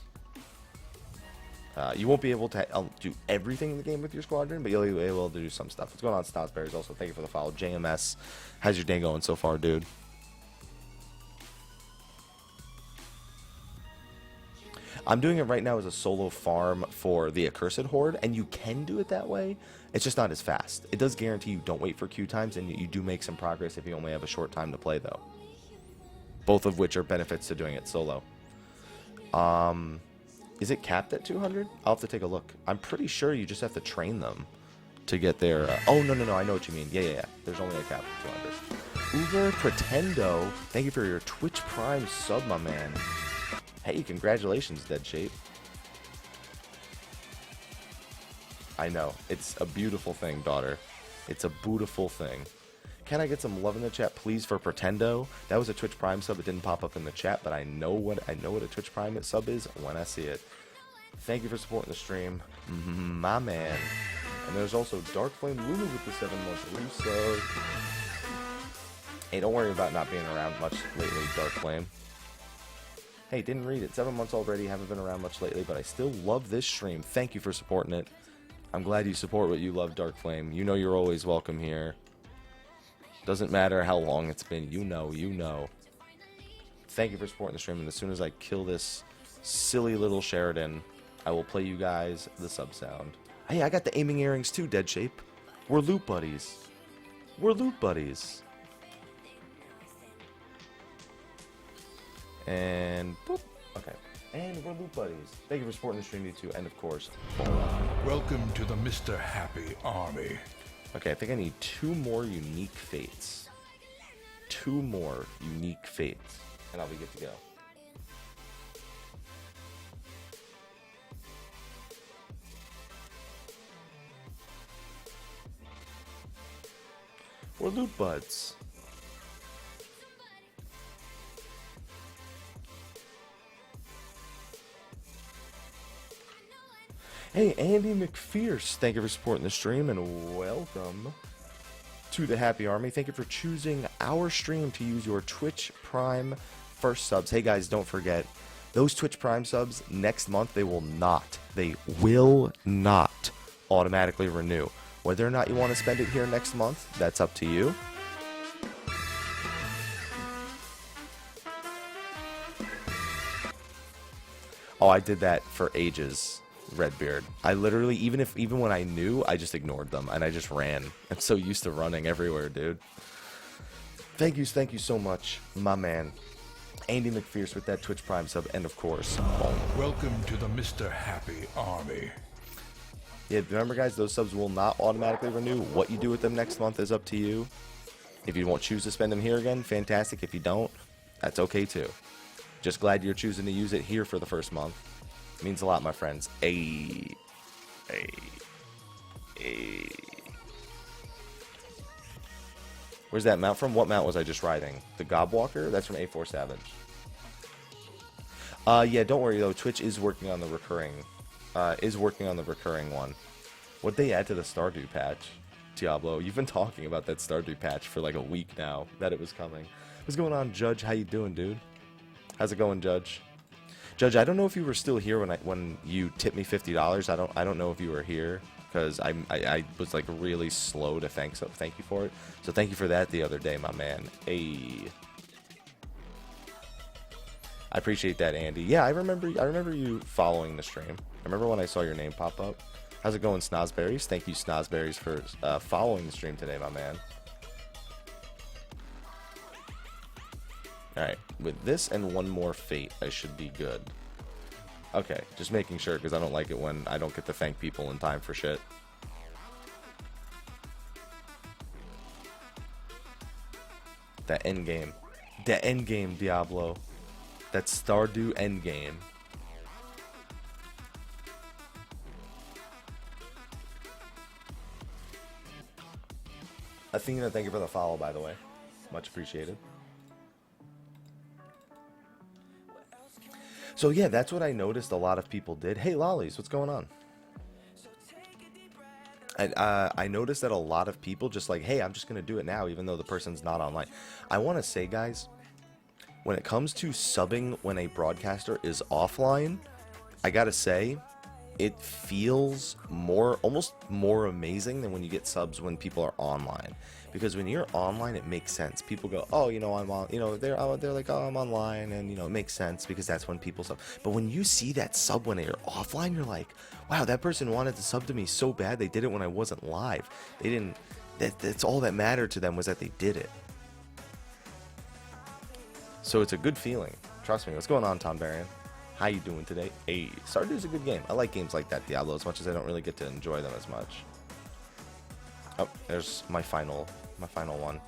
You won't be able to do everything in the game with your squadron, but you'll be able to do some stuff. What's going on, Snotsberries? Also, thank you for the follow. JMS, how's your day going so far, dude? I'm doing it right now as a solo farm for the Accursed Horde, and you can do it that way. It's just not as fast. It does guarantee you don't wait for queue times, and you do make some progress if you only have a short time to play, though. Both of which are benefits to doing it solo. Is it capped at 200? I'll have to take a look. I'm pretty sure you just have to train them to get their... oh, no, I know what you mean. Yeah. There's only a cap of 200. Uber Pretendo, thank you for your Twitch Prime sub, my man. Hey, congratulations, Dead Shape. I know. It's a beautiful thing, daughter. It's a beautiful thing. Can I get some love in the chat, please, for Pretendo? That was a Twitch Prime sub. It didn't pop up in the chat, but I know what a Twitch Prime sub is when I see it. Thank you for supporting the stream, my man. And there's also Dark Flame Lulu with the 7-month resub. Hey, don't worry about not being around much lately, Dark Flame. Hey, didn't read it. 7 months already. Haven't been around much lately, but I still love this stream. Thank you for supporting it. I'm glad you support what you love, Dark Flame. You know you're always welcome here. Doesn't matter how long it's been. You know. Thank you for supporting the stream, and as soon as I kill this silly little Sheridan, I will play you guys the sub sound. Hey, I got the aiming earrings too, Dead Shape. We're loot buddies. And boop. Okay. And we're loot buddies. Thank you for supporting the stream, you too. And of course, Welcome to the Mr. Happy Army. okay, I think I need 2 more unique fates. 2 more unique fates. And I'll be good to go. We're loot buds. Hey, Andy McPherce, thank you for supporting the stream, and welcome to the Happy Army. Thank you for choosing our stream to use your Twitch Prime first subs. Hey guys, don't forget, those Twitch Prime subs next month, they will not automatically renew. Whether or not you want to spend it here next month, that's up to you. Oh, I did that for ages, Redbeard. I literally, even when I knew, I just ignored them and I just ran. I'm so used to running everywhere, dude. Thank you so much, my man. Andy McPherce with that Twitch Prime sub, and of course, boom. Welcome to the Mr. Happy Army. Yeah, remember guys, those subs will not automatically renew. What you do with them next month is up to you. If you won't choose to spend them here again, fantastic. If you don't, that's okay too. Just glad you're choosing to use it here for the first month. It means a lot, my friends. Ayy. Hey. Hey. Where's that mount from? What mount was I just riding? The Gobwalker? That's from A4 Savage. Yeah, don't worry though. Twitch is working on the recurring one. What'd they add to the Stardew patch? Diablo, you've been talking about that Stardew patch for like a week now, that it was coming. What's going on, Judge? How you doing, dude? How's it going, Judge? Judge, I don't know if you were still here when you tipped me $50. I don't know if you were here, because I was like really slow to thank you for it. So thank you for that the other day, my man. Hey. I appreciate that, Andy. Yeah, I remember you following the stream. I remember when I saw your name pop up. How's it going, Snozberries? Thank you, Snozberries, for following the stream today, my man. Alright, with this and one more fate, I should be good. Okay, just making sure, because I don't like it when I don't get to thank people in time for shit. That endgame. That endgame, Diablo. That Stardew endgame. Athena, thank you for the follow, by the way. Much appreciated. So yeah, that's what I noticed a lot of people did. Hey, Lollies, what's going on? I noticed that a lot of people just like, hey, I'm just going to do it now, even though the person's not online. I want to say, guys, when it comes to subbing when a broadcaster is offline, I got to say, it feels almost more amazing than when you get subs when people are online. Because when you're online, it makes sense. People go, oh, you know, I'm on, you know, they're like, oh, I'm online, and, you know, it makes sense because that's when people sub. But when you see that sub when they're offline, you're like, wow, that person wanted to sub to me so bad, they did it when I wasn't live. They didn't, that's all that mattered to them was that they did it. So it's a good feeling. Trust me. What's going on, Tom Barian? How you doing today? Hey, Stardew's a good game. I like games like that, Diablo, as much as I don't really get to enjoy them as much. Oh, there's my final one.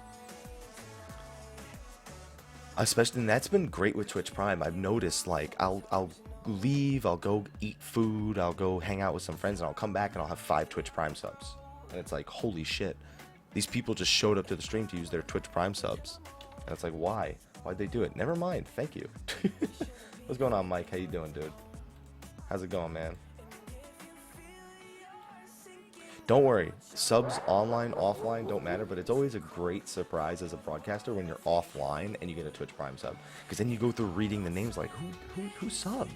Especially, and that's been great with Twitch Prime. I've noticed, like, I'll leave, I'll go eat food, I'll go hang out with some friends, and I'll come back and I'll have 5 Twitch Prime subs. And it's like, holy shit. These people just showed up to the stream to use their Twitch Prime subs. And it's like, why? Why'd they do it? Never mind. Thank you. What's going on, Mike? How you doing, dude? How's it going, man? Don't worry. Subs online, offline, don't matter, but it's always a great surprise as a broadcaster when you're offline and you get a Twitch Prime sub. Because then you go through reading the names like, who subbed?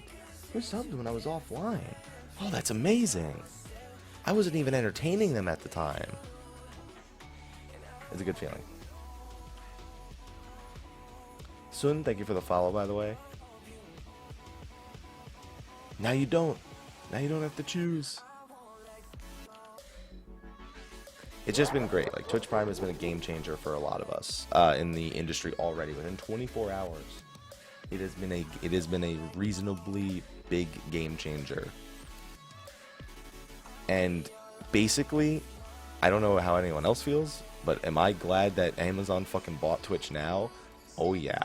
Who subbed when I was offline? Oh, that's amazing. I wasn't even entertaining them at the time. It's a good feeling. Sun, thank you for the follow, by the way. Now you don't. Now you don't have to choose. It's just been great. Like, Twitch Prime has been a game changer for a lot of us in the industry already. Within 24 hours, it has been a reasonably big game changer. And basically, I don't know how anyone else feels, but am I glad that Amazon fucking bought Twitch now? Oh yeah.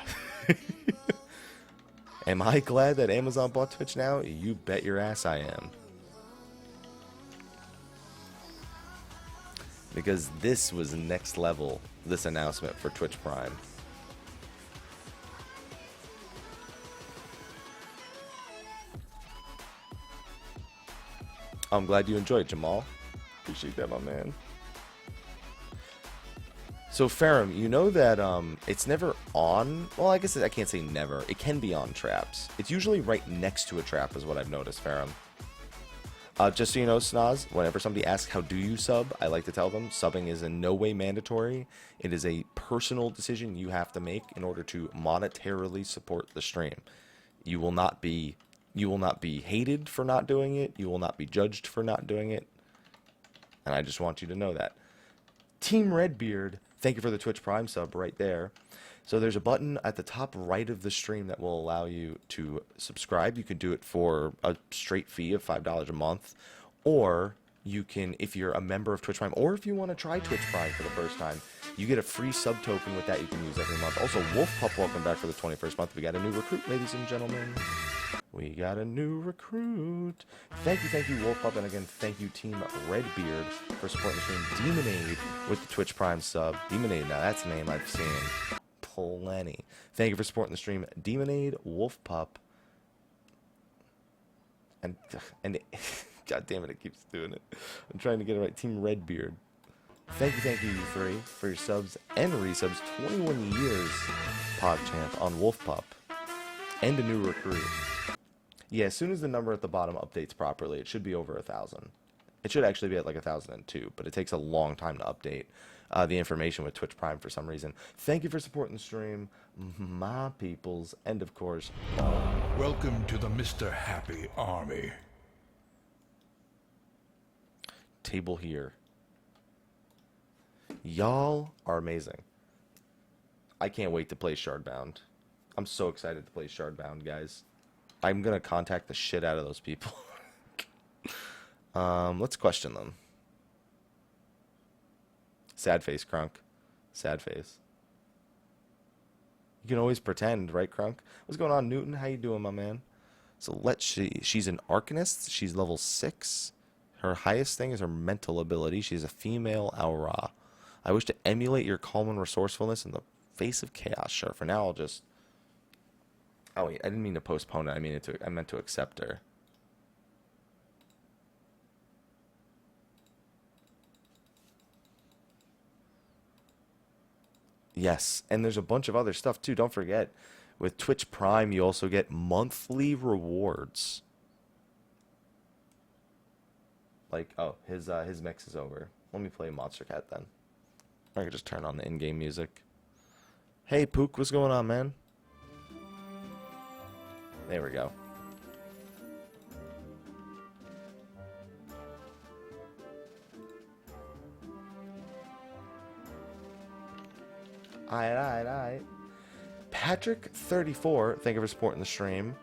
Am I glad that Amazon bought Twitch now? You bet your ass I am. Because this was next level, this announcement for Twitch Prime. I'm glad you enjoyed, Jamal. Appreciate that, my man. So, Ferrum, you know that it's never on... Well, I guess I can't say never. It can be on traps. It's usually right next to a trap is what I've noticed, Ferrum. Just so you know, Snoz, whenever somebody asks how do you sub, I like to tell them subbing is in no way mandatory. It is a personal decision you have to make in order to monetarily support the stream. You will not be hated for not doing it. You will not be judged for not doing it. And I just want you to know that. Team Redbeard, thank you for the Twitch Prime sub right there. So there's a button at the top right of the stream that will allow you to subscribe. You can do it for a straight fee of $5 a month. Or you can, if you're a member of Twitch Prime, or if you want to try Twitch Prime for the first time, you get a free sub token with that you can use every month. Also, Wolf Pup, welcome back for the 21st month. We got a new recruit, ladies and gentlemen. We got a new recruit. Thank you, Wolfpup, and again, thank you, Team Redbeard, for supporting the stream. Demonade with the Twitch Prime sub. Demonade, now that's a name I've seen plenty. Thank you for supporting the stream. Demonade, Wolfpup, and God damn it, it keeps doing it. I'm trying to get it right. Team Redbeard. Thank you, you three, for your subs and resubs. 21 years, PogChamp, on Wolfpup, and a new recruit. Yeah, as soon as the number at the bottom updates properly, it should be over 1,000. It should actually be at like 1,002, but it takes a long time to update the information with Twitch Prime for some reason. Thank you for supporting the stream, my peoples, and of course, Welcome to the Mr. Happy Army. table here. Y'all are amazing. I can't wait to play Shardbound. I'm so excited to play Shardbound, guys. I'm gonna contact the shit out of those people. Let's question them. Sad face, Crunk. Sad face. You can always pretend, right, Crunk? What's going on, Newton? How you doing, my man? So she's an Arcanist. She's level 6. Her highest thing is her mental ability. She's a female Aura. I wish to emulate your calm and resourcefulness in the face of chaos. Sure, for now I'll just... Oh wait, I didn't mean to postpone it. I meant to accept her. Yes, and there's a bunch of other stuff too. Don't forget, with Twitch Prime, you also get monthly rewards. Like, oh, his mix is over. Let me play Monster Cat then. I could just turn on the in-game music. Hey, Pook, what's going on, man? There we go. Alright. Patrick34, thank you for supporting the stream.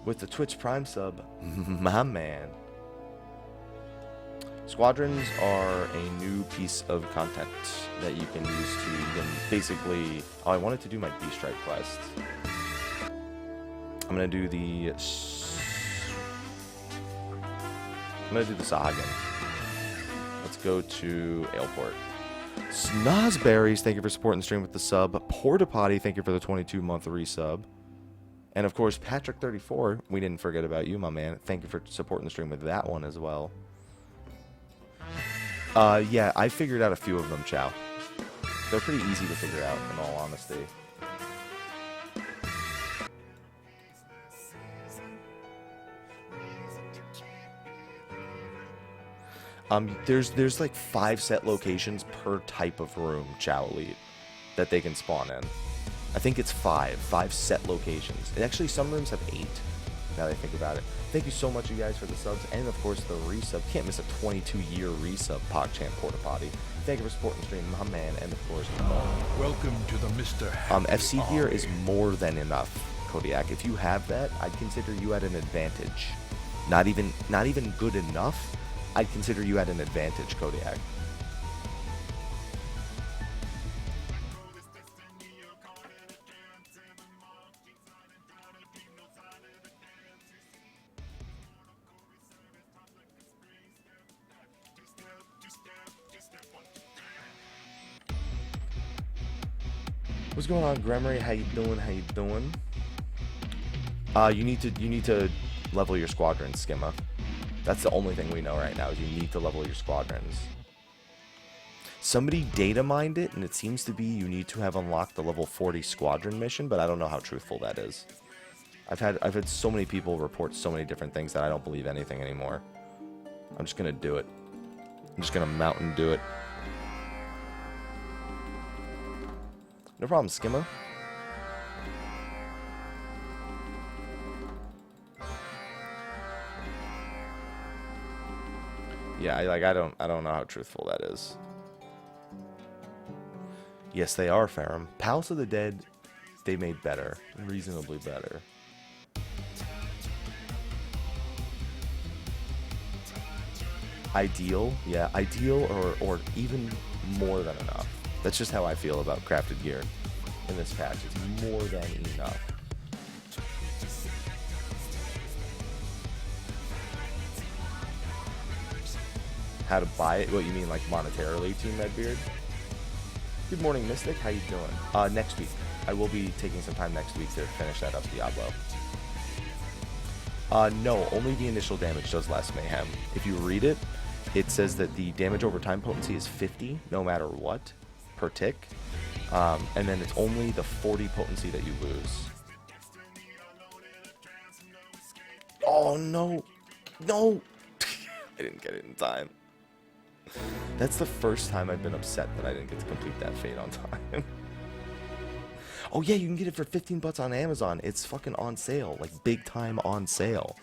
With the Twitch Prime sub, my man. Squadrons are a new piece of content that you can use to then basically... Oh, I wanted to do my B-Strike quest. I'm going to do the Sahagin. Let's go to Ailport. Snozberries, thank you for supporting the stream with the sub. Porta Potty, thank you for the 22-month resub. And of course, Patrick34, we didn't forget about you, my man. Thank you for supporting the stream with that one as well. Yeah, I figured out a few of them, Chow. They're pretty easy to figure out, in all honesty. There's like 5 set locations per type of room, Chow Elite, that they can spawn in. I think it's 5 set locations. And actually, some rooms have 8, now that I think about it. Thank you so much, you guys, for the subs, and of course the resub. Can't miss a 22-year resub, PogChamp Porta Potty. Thank you for supporting the stream, my man, and of course... Welcome to the Mr. Happy FC gear Army. is more than enough, Kodiak. If you have that, I'd consider you at an advantage. Not even good enough, I'd consider you at an advantage, Kodiak. What's going on, Gremory? How you doing? You need to level your squadrons, Skimma. That's the only thing we know right now, is you need to level your squadrons. Somebody data mined it, and it seems to be you need to have unlocked the level 40 squadron mission, but I don't know how truthful that is. I've had so many people report so many different things that I don't believe anything anymore. I'm just gonna do it. I'm just gonna mount and do it. No problem, Skimma. Yeah, I don't know how truthful that is. Yes, they are, Farum. Palace of the Dead, they made better. Reasonably better. Ideal? Yeah, ideal or even more than enough. That's just how I feel about crafted gear in this patch. It's more than enough. How to buy it? What you mean, like monetarily, Team Redbeard? Good morning, Mystic. How you doing? Next week. I will be taking some time next week to finish that up, Diablo. No, only the initial damage does less mayhem. If you read it, it says that the damage over time potency is 50, no matter what, per tick. And then it's only the 40 potency that you lose. Oh, no. No! I didn't get it in time. That's the first time I've been upset that I didn't get to complete that fate on time. Oh yeah, you can get it for 15 bucks on Amazon. It's fucking on sale, like big time on sale.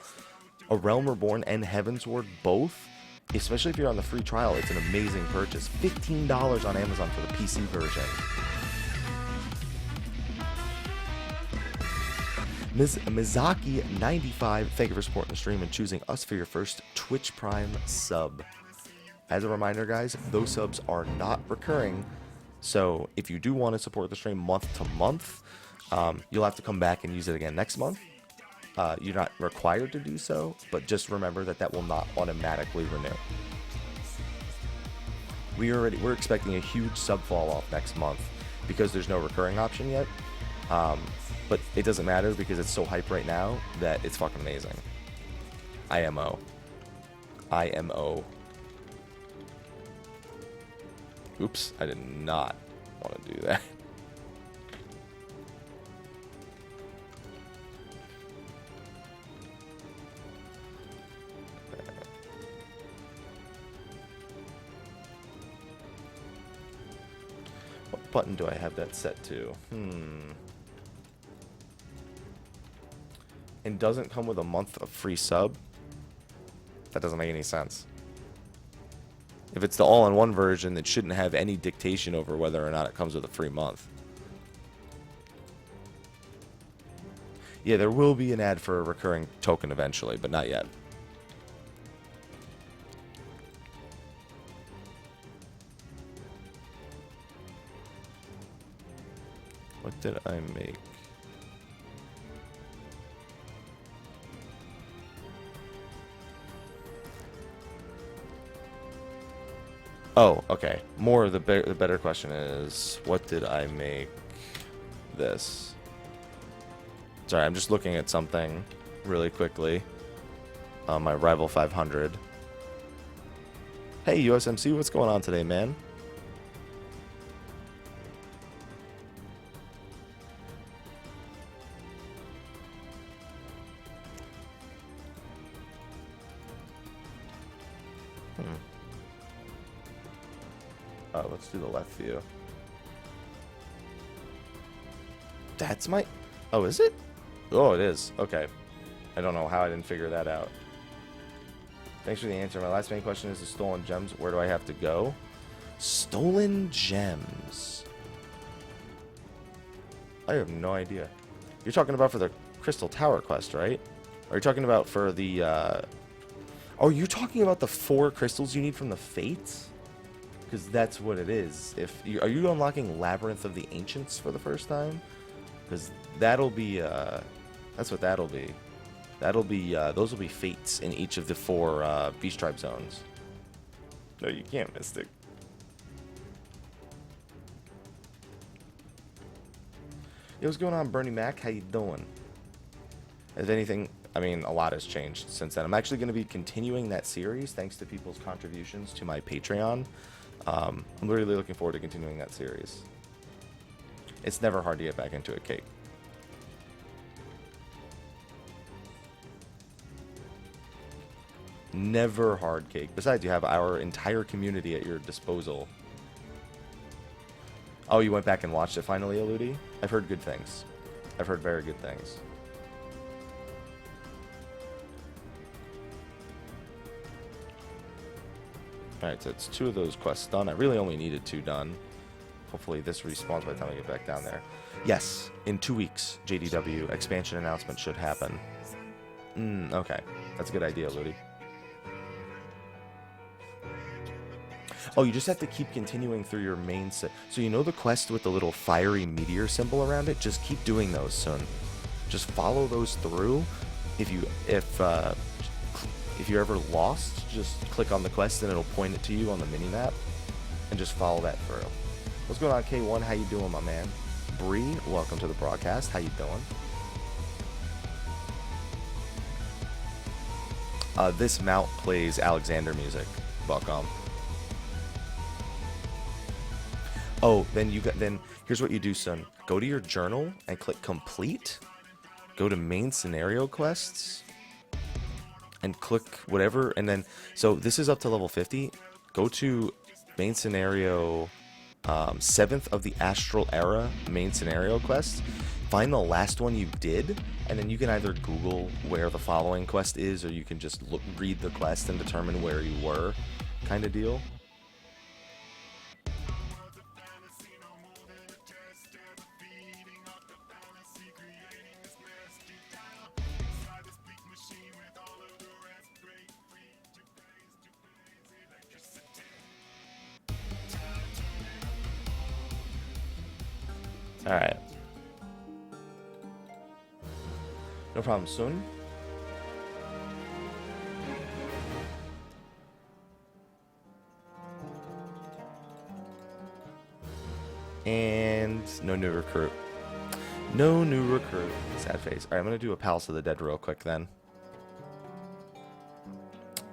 A Realm Reborn and Heavensward both, especially if you're on the free trial, it's an amazing purchase. $15 on Amazon for the PC version. Ms. Mizaki95, thank you for supporting the stream and choosing us for your first Twitch Prime sub. As a reminder, guys, those subs are not recurring. So if you do want to support the stream month to month, you'll have to come back and use it again next month. You're not required to do so, but just remember that that will not automatically renew. We're expecting a huge sub fall off next month because there's no recurring option yet. But it doesn't matter because it's so hype right now that it's fucking amazing. IMO. Oops, I did not want to do that. What button do I have that set to? And doesn't come with a month of free sub? That doesn't make any sense. If it's the all-in-one version, it shouldn't have any dictation over whether or not it comes with a free month. Yeah, there will be an ad for a recurring token eventually, but not yet. What did I make? Oh, okay. More, the better question is, what did I make this? Sorry, I'm just looking at something really quickly. My Rival 500. Hey, USMC, what's going on today, man? Let's do the left view. That's my... Oh, is it? Oh, it is. Okay. I don't know how I didn't figure that out. Thanks for the answer. My last main question is the stolen gems. Where do I have to go? Stolen gems. I have no idea. You're talking about for the Crystal Tower quest, right? Or are you talking about for the... Oh, you're talking about the 4 crystals you need from the Fates? Because that's what it is. Are you unlocking Labyrinth of the Ancients for the first time? Because that'll be that's what that'll be. That'll be those will be fates in each of the 4 Beast Tribe zones. No, you can't, Mystic. Yo, what's going on, Bernie Mac? How you doing? If anything, I mean, a lot has changed since then. I'm actually going to be continuing that series thanks to people's contributions to my Patreon. I'm really looking forward to continuing that series. It's never hard to get back into a cake. Never hard cake. Besides, you have our entire community at your disposal. Oh, you went back and watched it finally, Eludie? I've heard good things. I've heard very good things. Alright, so it's 2 of those quests done. I really only needed 2 done. Hopefully this respawns by the time I get back down there. Yes, in 2 weeks, JDW expansion announcement should happen. Okay. That's a good idea, Ludi. Oh, you just have to keep continuing through your main set. So you know the quest with the little fiery meteor symbol around it? Just keep doing those, son. Just follow those through. if you're ever lost, just click on the quest and it'll point it to you on the mini-map, and just follow that through. What's going on, K1? How you doing, my man? Bree, welcome to the broadcast. How you doing? This mount plays Alexander music, Buckom. Oh, then here's what you do, son. Go to your journal and click complete. Go to main scenario quests and click whatever, and then, so this is up to level 50. Go to main scenario, 7th of the Astral Era main scenario quest. Find the last one you did, and then you can either Google where the following quest is, or you can just read the quest and determine where you were, kind of deal. Alright. No problem, Sun. And no new recruit. No new recruit. Sad face. Alright, I'm gonna do a Palace of the Dead real quick then.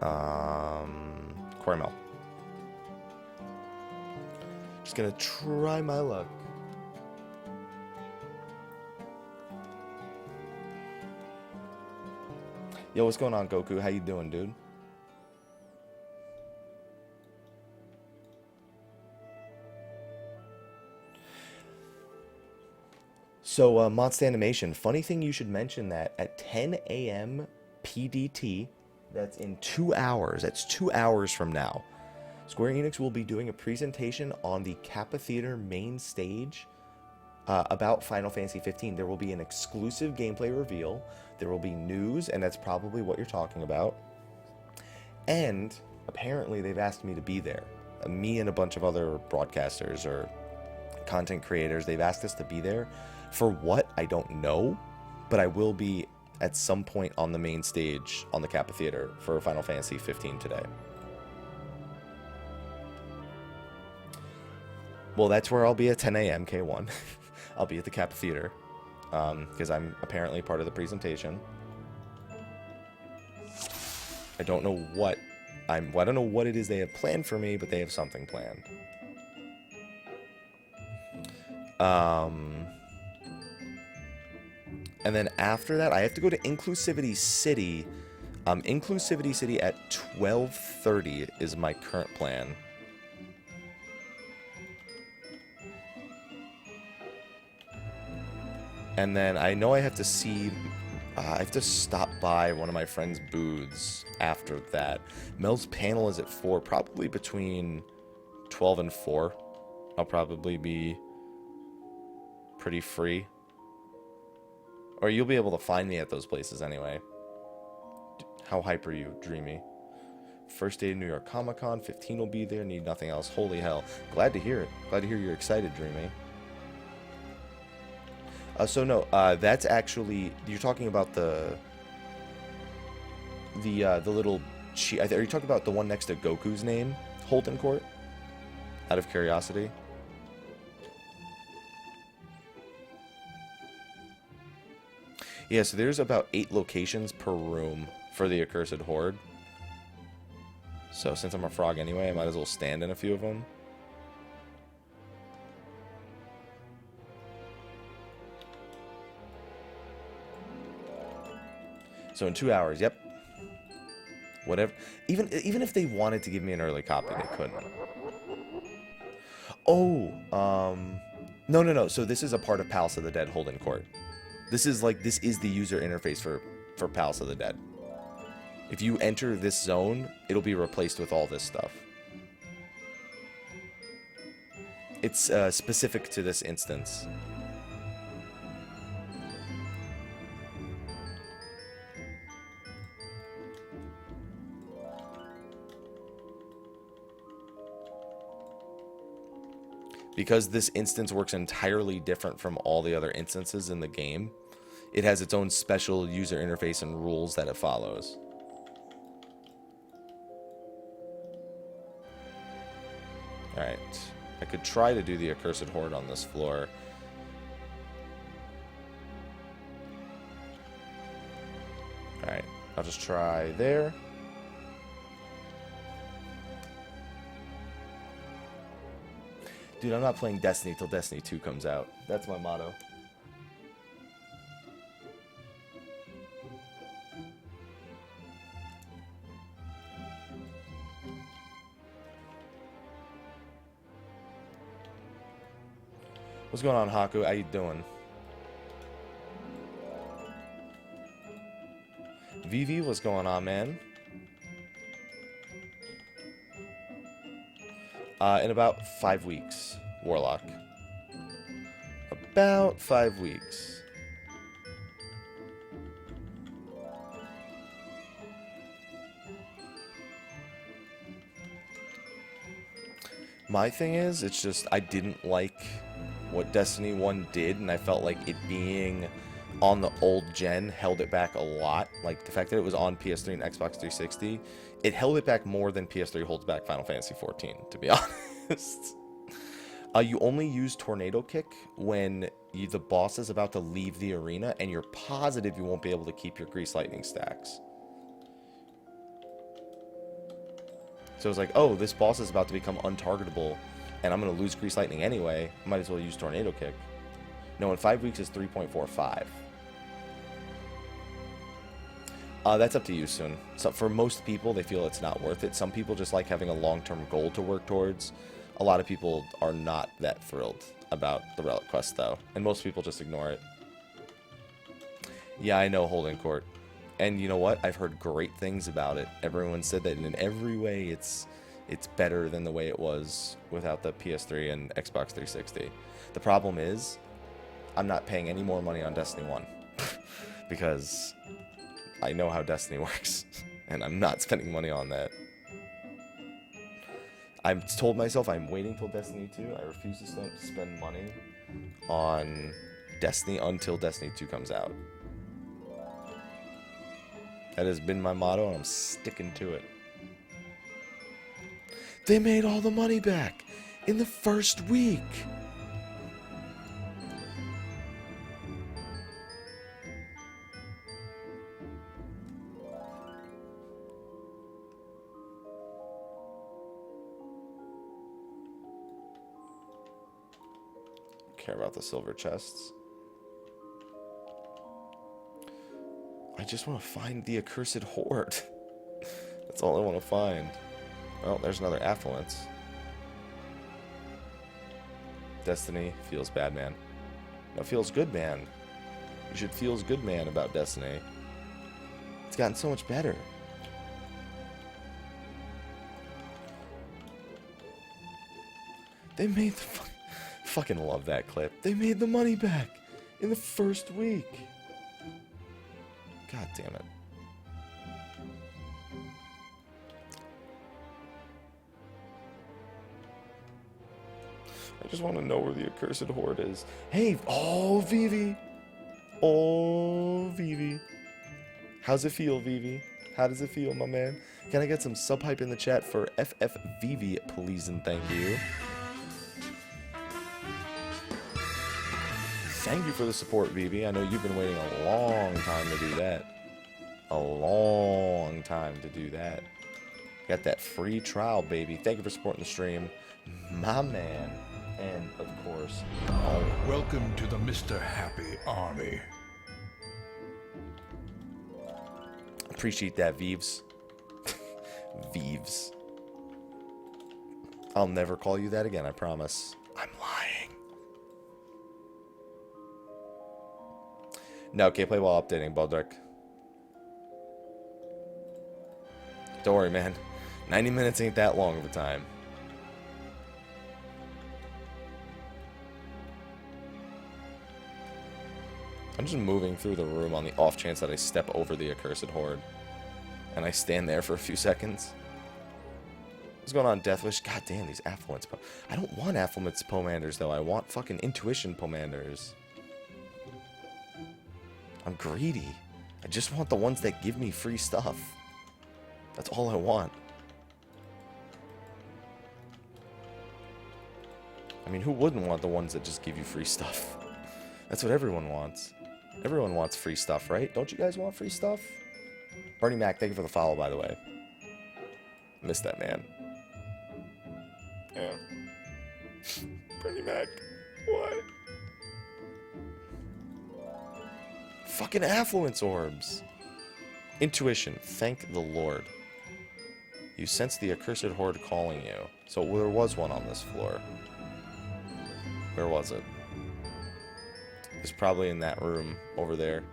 Cormel. Just gonna try my luck. Yo, what's going on, Goku? How you doing, dude? So, Monster Animation, funny thing you should mention that at 10 a.m. PDT, that's in 2 hours, that's 2 hours from now, Square Enix will be doing a presentation on the Kappa Theater main stage about Final Fantasy 15. There will be an exclusive gameplay reveal. There will be news, and that's probably what you're talking about. And apparently they've asked me to be there. Me and a bunch of other broadcasters or content creators, they've asked us to be there. For what, I don't know, but I will be at some point on the main stage on the Kappa Theater for Final Fantasy 15 today. Well, that's where I'll be at 10 a.m. K1. I'll be at the Kappa Theater, because I'm apparently part of the presentation. I don't know what I don't know what it is they have planned for me, but they have something planned. And then after that, I have to go to Inclusivity City. Inclusivity City at 12:30 is my current plan. And then I know I have to see, I have to stop by one of my friend's booths after that. Mel's panel is at 4, probably between 12 and 4. I'll probably be pretty free. Or you'll be able to find me at those places anyway. How hype are you, Dreamy? First day of New York Comic Con, 15 will be there, need nothing else. Holy hell. Glad to hear it. Glad to hear you're excited, Dreamy. So no, that's actually, you're talking about the little, are you talking about the one next to Goku's name, Holden Court? Out of curiosity. Yeah, so there's about 8 locations per room for the Accursed Horde. So since I'm a frog anyway, I might as well stand in a few of them. So in 2 hours, yep. Whatever. Even if they wanted to give me an early copy, they couldn't. Oh, no. So this is a part of Palace of the Dead Holden Court. This is the user interface for Palace of the Dead. If you enter this zone, it'll be replaced with all this stuff. It's specific to this instance. Because this instance works entirely different from all the other instances in the game, it has its own special user interface and rules that it follows. Alright. I could try to do the Accursed Horde on this floor. Alright. I'll just try there. Dude, I'm not playing Destiny till Destiny 2 comes out. That's my motto. What's going on, Haku? How you doing? Vivi, what's going on, man? In about 5 weeks, Warlock. About 5 weeks. My thing is, it's just, I didn't like what Destiny 1 did, and I felt like it being on the old gen held it back a lot. Like, the fact that it was on PS3 and Xbox 360, it held it back more than PS3 holds back Final Fantasy 14, to be honest. You only use Tornado Kick when the boss is about to leave the arena, and you're positive you won't be able to keep your Grease Lightning stacks. So it's like, oh, this boss is about to become untargetable, and I'm going to lose Grease Lightning anyway. I might as well use Tornado Kick. No, in 5 weeks is 3.45. That's up to you soon. So for most people, they feel it's not worth it. Some people just like having a long-term goal to work towards. A lot of people are not that thrilled about the Relic Quest, though. And most people just ignore it. Yeah, I know, Holding Court. And you know what? I've heard great things about it. Everyone said that in every way it's better than the way it was without the PS3 and Xbox 360. The problem is, I'm not paying any more money on Destiny 1. Because I know how Destiny works. And I'm not spending money on that. I've told myself I'm waiting till Destiny 2. I refuse to spend money on Destiny until Destiny 2 comes out. That has been my motto, and I'm sticking to it. They made all the money back in the first week. Care about the silver chests. I just want to find the Accursed Horde. That's all I want to find. Well, there's another affluence. Destiny feels bad, man. No, feels good, man. You should feels good, man, about Destiny. It's gotten so much better. They made the fucking love that clip. They made the money back in the first week. God damn it. I just want to know where the Accursed Horde is. Hey, oh, Vivi. Oh, Vivi. How's it feel, Vivi? How does it feel, my man? Can I get some sub hype in the chat for FFVV, please and thank you. Thank you for the support, Vivi. I know you've been waiting a long time to do that. A long time to do that. Got that free trial, baby. Thank you for supporting the stream. My man. And, of course, Welcome to the Mr. Happy Army. appreciate that, Vives. Vives. I'll never call you that again, I promise. I'm lying. No, can't play while updating, Baldrick. Don't worry, man. 90 minutes ain't that long of a time. I'm just moving through the room on the off chance that I step over the Accursed Horde. And I stand there for a few seconds. What's going on, Deathwish? God damn, these Affluence I don't want Affluence Pomanders, though. I want fucking Intuition Pomanders. I'm greedy. I just want the ones that give me free stuff. That's all I want. I mean, who wouldn't want the ones that just give you free stuff? That's what everyone wants. Everyone wants free stuff, right? Don't you guys want free stuff? Bernie Mac, thank you for the follow, by the way. Missed that, man. Yeah. Bernie Mac. What? Fucking affluence orbs. Intuition. Thank the Lord. You sense the accursed horde calling you. So there was one on this floor. Where was it? It's probably in that room over there.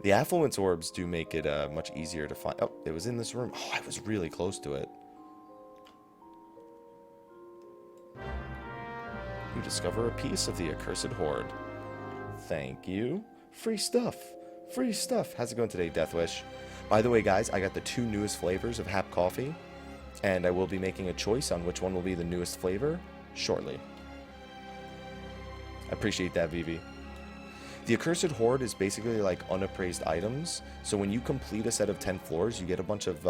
The affluence orbs do make it much easier to find. Oh, it was in this room. Oh, I was really close to it. You discover a piece of the accursed horde. Thank you. Free stuff. Free stuff. How's it going today, Deathwish? By the way, guys, I got the 2 newest flavors of Hap Coffee, and I will be making a choice on which one will be the newest flavor shortly. I appreciate that, Vivi. The accursed horde is basically like unappraised items. So when you complete a set of 10 floors, you get a bunch of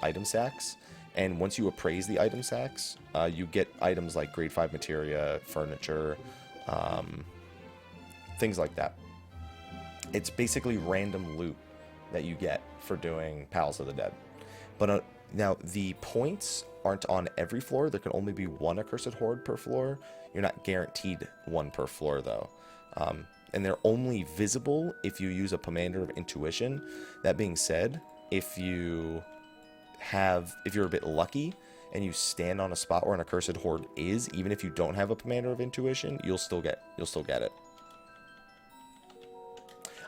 item sacks. And once you appraise the item sacks, you get items like grade 5 materia, furniture, things like that. It's basically random loot that you get for doing Pals of the Dead. But now the points aren't on every floor. There can only be 1 accursed horde per floor. You're not guaranteed 1 per floor though. And they're only visible if you use a Commander of Intuition. That being said, if you're a bit lucky and you stand on a spot where an accursed horde is, even if you don't have a Commander of Intuition, you'll still get it.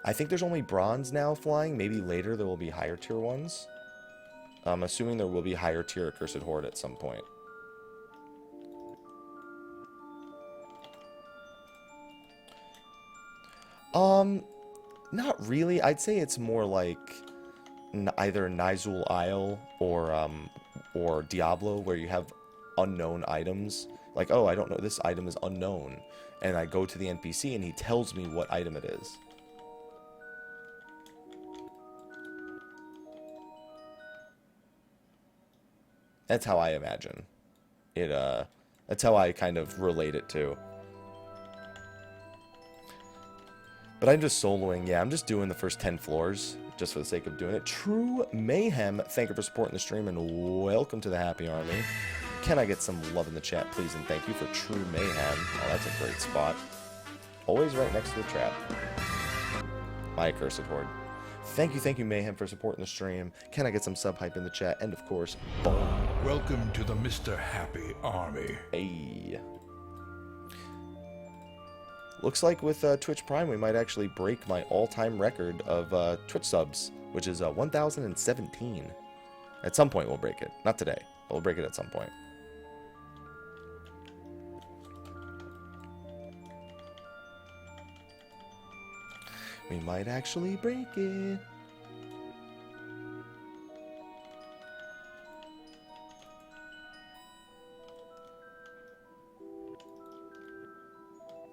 I think there's only bronze now flying. Maybe later there will be higher tier ones. I'm assuming there will be higher tier accursed horde at some point. Not really. I'd say it's more like either Nizul Isle or Diablo, where you have unknown items. Like, oh, I don't know, this item is unknown, and I go to the NPC and he tells me what item it is. That's how I imagine it. That's how I kind of relate it to. But I'm just soloing. Yeah, I'm just doing the first 10 floors just for the sake of doing it. True Mayhem, thank you for supporting the stream and welcome to the Happy Army. Can I get some love in the chat, please? And thank you for True Mayhem. Oh, that's a great spot. Always right next to the trap. My accursed horde. Thank you, Mayhem, for supporting the stream. Can I get some sub hype in the chat? And of course, boom. Welcome to the Mr. Happy Army. Hey. Looks like with Twitch Prime, we might actually break my all-time record of Twitch subs, which is 1,017. At some point, we'll break it. Not today, but we'll break it at some point. We might actually break it.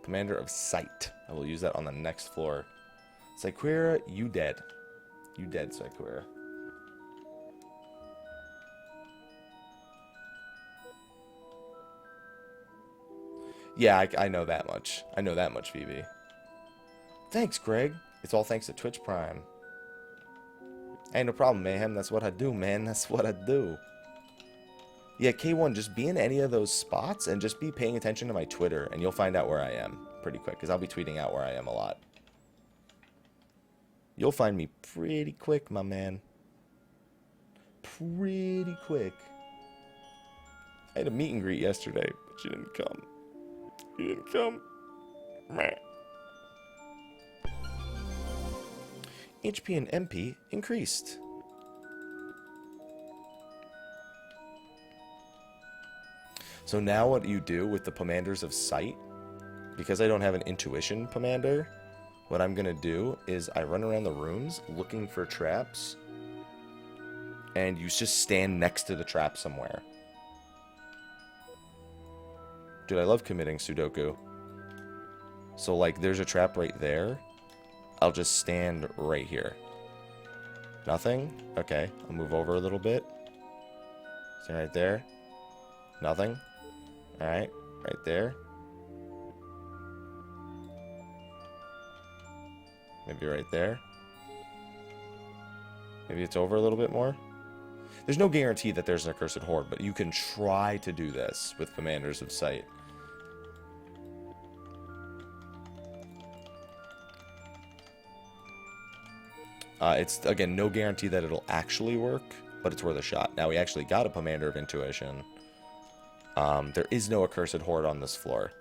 Commander of Sight. I will use that on the next floor. Syquira, you dead. You dead, Syquira. Yeah, I know that much. I know that much, VB. Thanks, Greg. It's all thanks to Twitch Prime. Ain't no problem, Mayhem. That's what I do, man. That's what I do. Yeah, K1, just be in any of those spots and just be paying attention to my Twitter, and you'll find out where I am pretty quick, because I'll be tweeting out where I am a lot. You'll find me pretty quick, my man. Pretty quick. I had a meet and greet yesterday, but you didn't come. You didn't come. Meh. HP and MP increased. So now what you do with the Commanders of Sight, because I don't have an Intuition Commander, what I'm going to do is I run around the rooms looking for traps, and you just stand next to the trap somewhere. Dude, I love committing Sudoku. So, like, there's a trap right there. I'll just stand right here. Nothing? Okay, I'll move over a little bit. Stand right there. Nothing? Alright, right there. Maybe right there. Maybe it's over a little bit more. There's no guarantee that there's an accursed horde, but you can try to do this with Commanders of Sight. It's, again, no guarantee that it'll actually work, but it's worth a shot. Now, we actually got a Commander of Intuition. There is no accursed horde on this floor.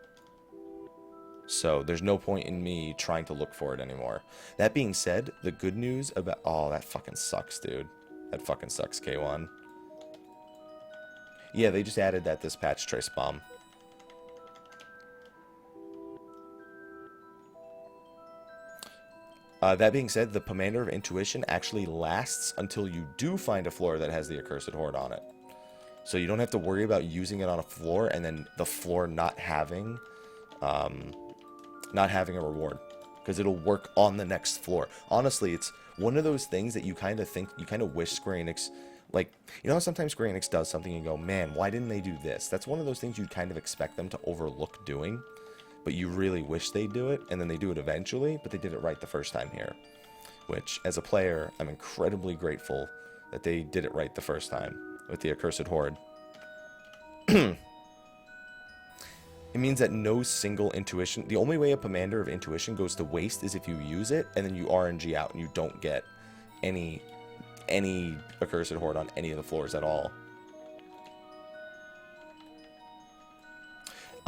So, there's no point in me trying to look for it anymore. That being said, the good news about... Oh, that fucking sucks, dude. That fucking sucks, K1. Yeah, they just added that this patch, Trace Bomb. That being said, the Commander of Intuition actually lasts until you do find a floor that has the accursed horde on it. So you don't have to worry about using it on a floor and then the floor not having a reward, because it'll work on the next floor. Honestly, it's one of those things that you kind of wish Square Enix, like, you know how sometimes Square Enix does something and you go, man, why didn't they do this? That's one of those things you'd kind of expect them to overlook doing, but you really wish they do it, and then they do it eventually, but they did it right the first time here. Which, as a player, I'm incredibly grateful that they did it right the first time with the accursed horde. It means that no single intuition... The only way a Commander of Intuition goes to waste is if you use it, and then you RNG out, and you don't get any accursed horde on any of the floors at all.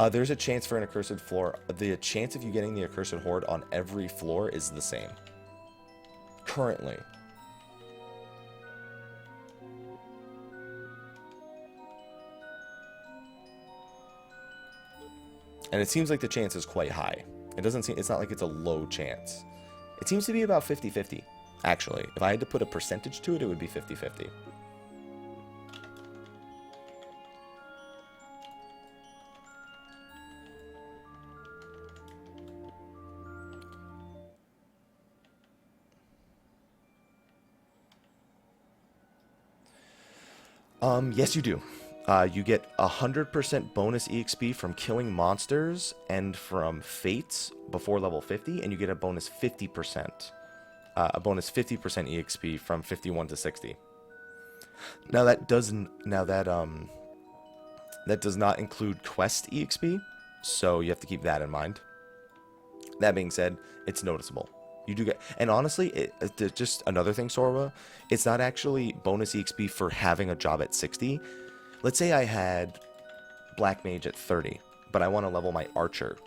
There's a chance for an accursed floor. The chance of you getting the accursed horde on every floor is the same. Currently. And it seems like the chance is quite high. It doesn't seem, it's not like it's a low chance. It seems to be about 50-50, actually. If I had to put a percentage to it, it would be 50-50. Yes, you do. You get 100% bonus EXP from killing monsters and from fates before level 50, and you get a bonus 50%. A bonus 50% EXP from 51 to 60. Now that does not include quest EXP, so you have to keep that in mind. That being said, it's noticeable. You do get, and honestly, just another thing, Sorwa, it's not actually bonus EXP for having a job at 60. Let's say I had Black Mage at 30, but I want to level my Archer.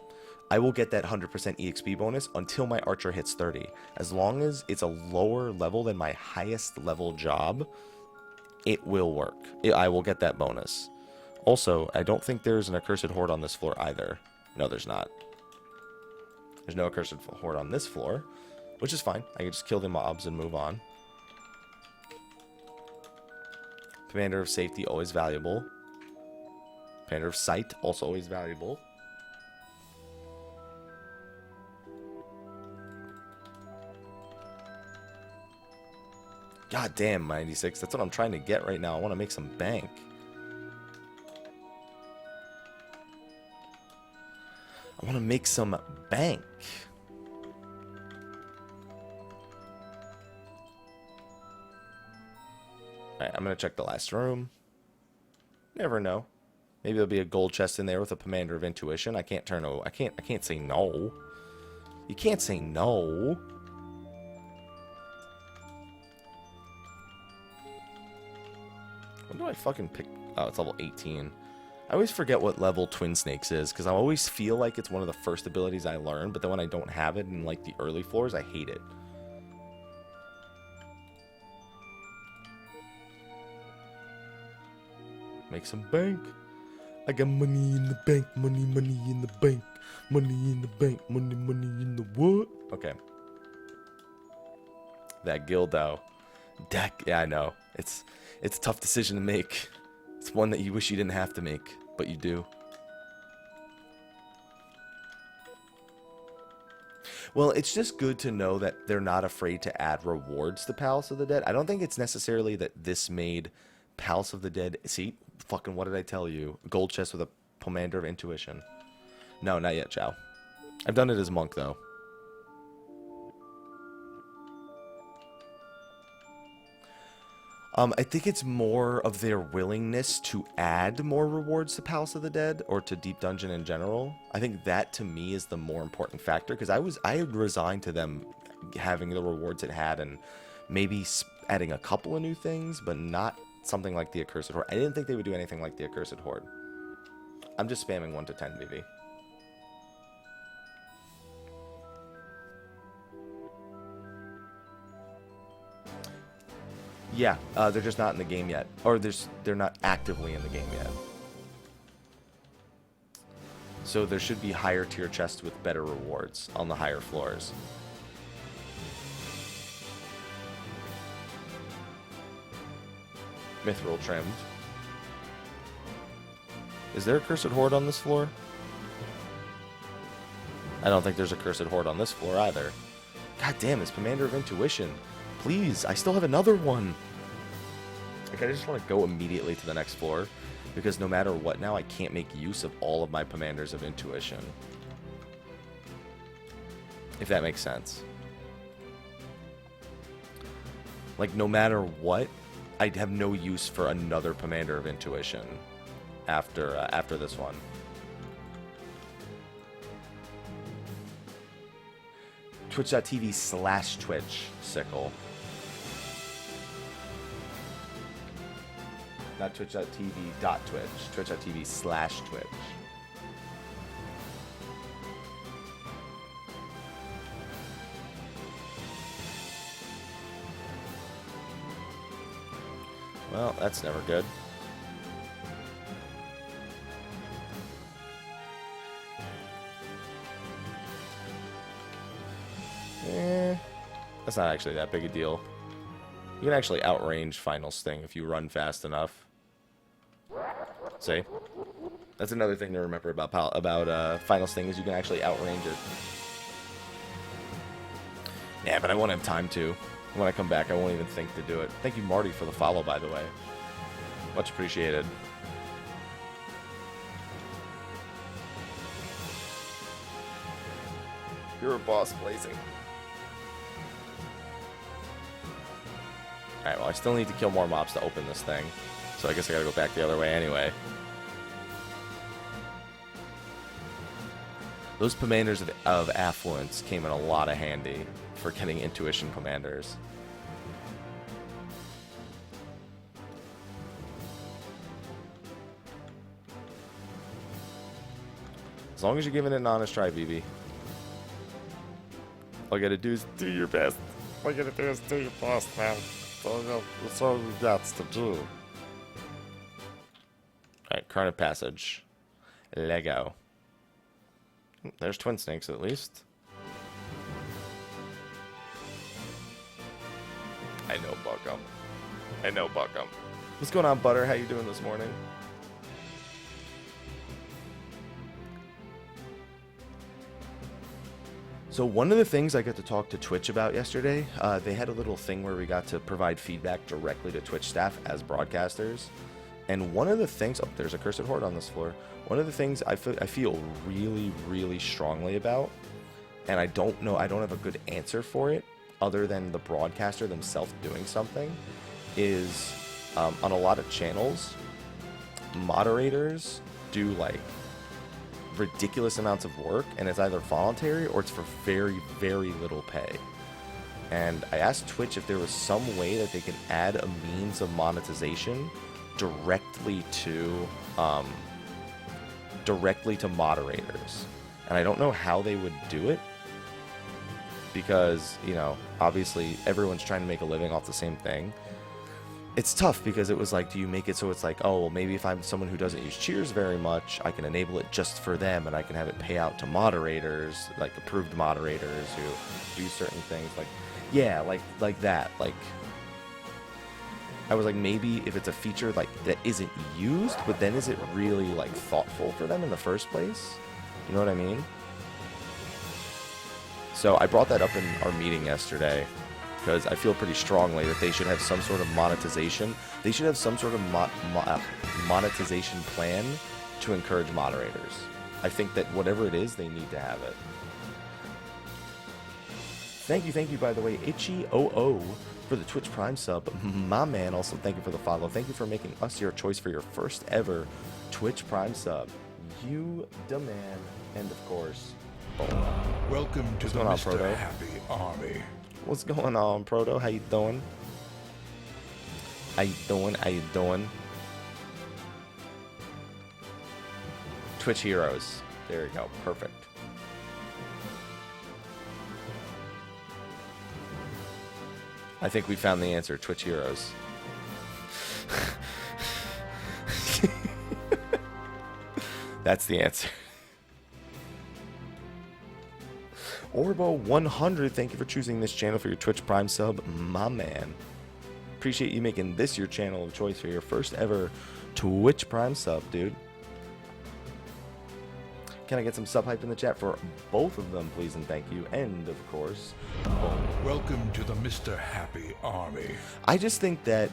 I will get that 100% EXP bonus until my Archer hits 30. As long as it's a lower level than my highest level job, it will work. I will get that bonus. Also, I don't think there's an accursed horde on this floor either. No, there's not. There's no accursed horde on this floor, which is fine. I can just kill the mobs and move on. Commander of Safety, always valuable. Commander of Sight, also always valuable. God damn, 96. That's what I'm trying to get right now. I want to make some bank. I want to make some bank. Alright, I'm going to check the last room. Never know. Maybe there'll be a gold chest in there with a Commander of Intuition. I can't say no. You can't say no. When do I fucking pick? Oh, it's level 18. I always forget what level Twin Snakes is, because I always feel like it's one of the first abilities I learn, but then when I don't have it in, like, the early floors, I hate it. Make some bank. I got money in the bank, money in the bank, money in the bank, money in the what? Okay. That Gildo. Yeah, I know. It's a tough decision to make. It's one that you wish you didn't have to make, but you do. Well, it's just good to know that they're not afraid to add rewards to Palace of the Dead. I don't think it's necessarily that this made Palace of the Dead... See, fucking what did I tell you? Gold chest with a Pomander of Intuition. No, not yet, Chow. I've done it as Monk, though. I think it's more of their willingness to add more rewards to Palace of the Dead, or to Deep Dungeon in general. I think that, to me, is the more important factor, because I had resigned to them having the rewards it had, and maybe adding a couple of new things, but not something like the Accursed Horde. I didn't think they would do anything like the Accursed Horde. I'm just spamming 1 to 10, BB. Yeah, they're just not in the game yet. Or they're not actively in the game yet. So there should be higher tier chests with better rewards on the higher floors. Mithril trimmed. Is there a Cursed Horde on this floor? I don't think there's a Cursed Horde on this floor either. God damn, it's Pomander of Intuition. Please, I still have another one. Like, I just want to go immediately to the next floor, because no matter what now, I can't make use of all of my Commanders of Intuition. If that makes sense. Like, no matter what, I'd have no use for another Commander of Intuition after this one. Twitch.tv/Twitch, Sickle. Not twitch.tv.twitch. Twitch.tv/Twitch. Well, that's never good. That's not actually that big a deal. You can actually outrange Final Sting if you run fast enough. See? That's another thing to remember about Final Sting, is you can actually outrange it. Yeah, but I won't have time to. When I come back, I won't even think to do it. Thank you, Marty, for the follow, by the way. Much appreciated. You're a boss, Blazing. Alright, well, I still need to kill more mobs to open this thing. So I guess I gotta go back the other way anyway. Those Commanders of Affluence came in a lot of handy for getting Intuition Commanders. As long as you're giving it an honest try, BB. All you gotta do is do your best. All you gotta do is do your best, man. That's all you got to do. Alright, Carnage Passage. Lego. There's Twin Snakes, at least. I know, Buckham. I know, Buckham. What's going on, Butter? How you doing this morning? So one of the things I got to talk to Twitch about yesterday, they had a little thing where we got to provide feedback directly to Twitch staff as broadcasters. And one of the things, oh, there's a Cursed Horde on this floor. One of the things I feel really, really strongly about, and I don't have a good answer for it, other than the broadcaster themselves doing something, is on a lot of channels, moderators do like ridiculous amounts of work, and it's either voluntary or it's for very, very little pay. And I asked Twitch if there was some way that they could add a means of monetization directly to moderators, and I don't know how they would do it, because, you know, obviously everyone's trying to make a living off the same thing. It's tough, because it was like, do you make it so it's like, oh, well, maybe if I'm someone who doesn't use cheers very much, I can enable it just for them, and I can have it pay out to moderators, like approved moderators who do certain things, like, yeah, like that. Like, I was like, maybe if it's a feature like that isn't used, but then is it really like thoughtful for them in the first place? You know what I mean? So I brought that up in our meeting yesterday, because I feel pretty strongly that they should have some sort of monetization. They should have some sort of monetization plan to encourage moderators. I think that whatever it is, they need to have it. Thank you, by the way, Itchy00 for the Twitch Prime sub. My man, also thank you for the follow. Thank you for making us your choice for your first ever Twitch Prime sub. You the man, and of course, boom. Welcome to the Mr. Happy Army. What's going on, Proto? How you doing? How you doing? How you doing? Twitch Heroes. There you go. Perfect. I think we found the answer. Twitch Heroes. That's the answer. Orbo100, thank you for choosing this channel for your Twitch Prime sub, my man. Appreciate you making this your channel of choice for your first ever Twitch Prime sub, dude. Can I get some sub hype in the chat for both of them, please and thank you? And, of course, boom. Welcome to the Mr. Happy Army. I just think that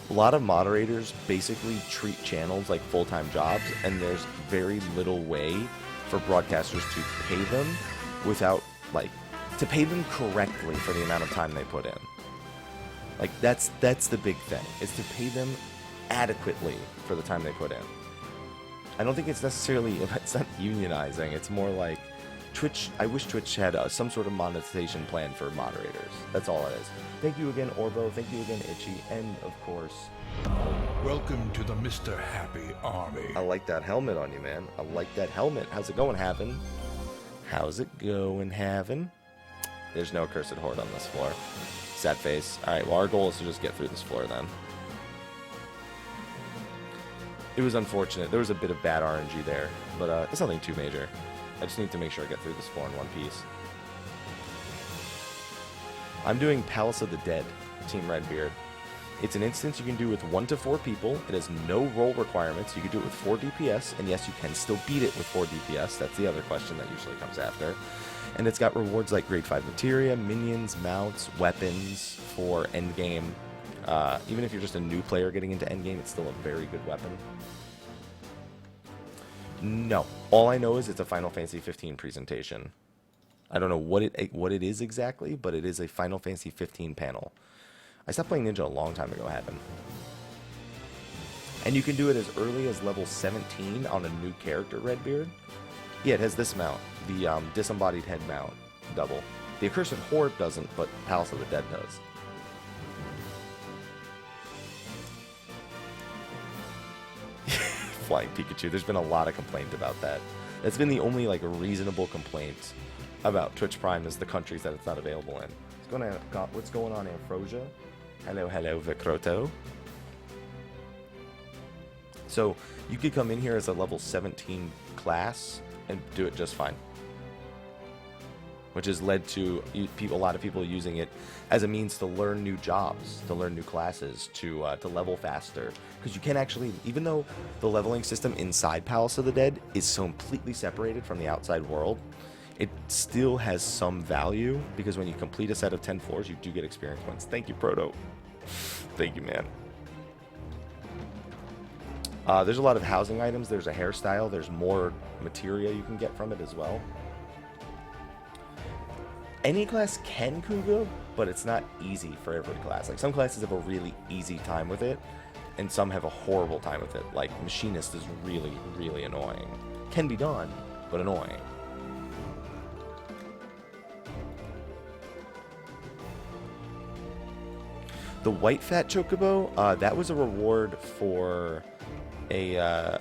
a lot of moderators basically treat channels like full-time jobs, and there's very little way for broadcasters to pay them without, like, to pay them correctly for the amount of time they put in. Like, that's the big thing, is to pay them adequately for the time they put in. I don't think it's necessarily, it's not unionizing, it's more like Twitch, I wish Twitch had some sort of monetization plan for moderators. That's all it is. Thank you again, Orbo, thank you again, Itchy, and of course... Welcome to the Mr. Happy Army. I like that helmet on you, man. I like that helmet. How's it going, Haven? How's it going, Haven? There's no Cursed Horde on this floor. Sad face. Alright, well our goal is to just get through this floor then. It was unfortunate. There was a bit of bad RNG there, but it's nothing too major. I just need to make sure I get through this floor in one piece. I'm doing Palace of the Dead, Team Redbeard. It's an instance you can do with 1 to 4 people. It has no roll requirements. You can do it with 4 DPS, and yes, you can still beat it with 4 DPS. That's the other question that usually comes after. And it's got rewards like Grade 5 Materia, minions, mounts, weapons for endgame. Even if you're just a new player getting into endgame, it's still a very good weapon. No. All I know is it's a Final Fantasy 15 presentation. I don't know what it is exactly, but it is a Final Fantasy 15 panel. I stopped playing Ninja a long time ago, happened. And you can do it as early as level 17 on a new character, Redbeard. Yeah, it has this mount, the Disembodied Head mount, double. The Accursed Horde doesn't, but Palace of the Dead does. Flying Pikachu. There's been a lot of complaint about that. That's been the only like reasonable complaint about Twitch Prime is the countries that it's not available in. What's going on, Amphrosia? Hello, Vicroto. So you could come in here as a level 17 class and do it just fine, which has led to a lot of people using it as a means to learn new jobs, to learn new classes, to level faster. Because you can actually, even though the leveling system inside Palace of the Dead is so completely separated from the outside world, it still has some value, because when you complete a set of 10 floors, you do get experience points. Thank you, Proto. Thank you, man. There's a lot of housing items. There's a hairstyle. There's more materia you can get from it as well. Any class can Kuga, but it's not easy for every class. Like, some classes have a really easy time with it, and some have a horrible time with it. Like, Machinist is really, really annoying. Can be done, but annoying. The White Fat Chocobo, that was a reward for a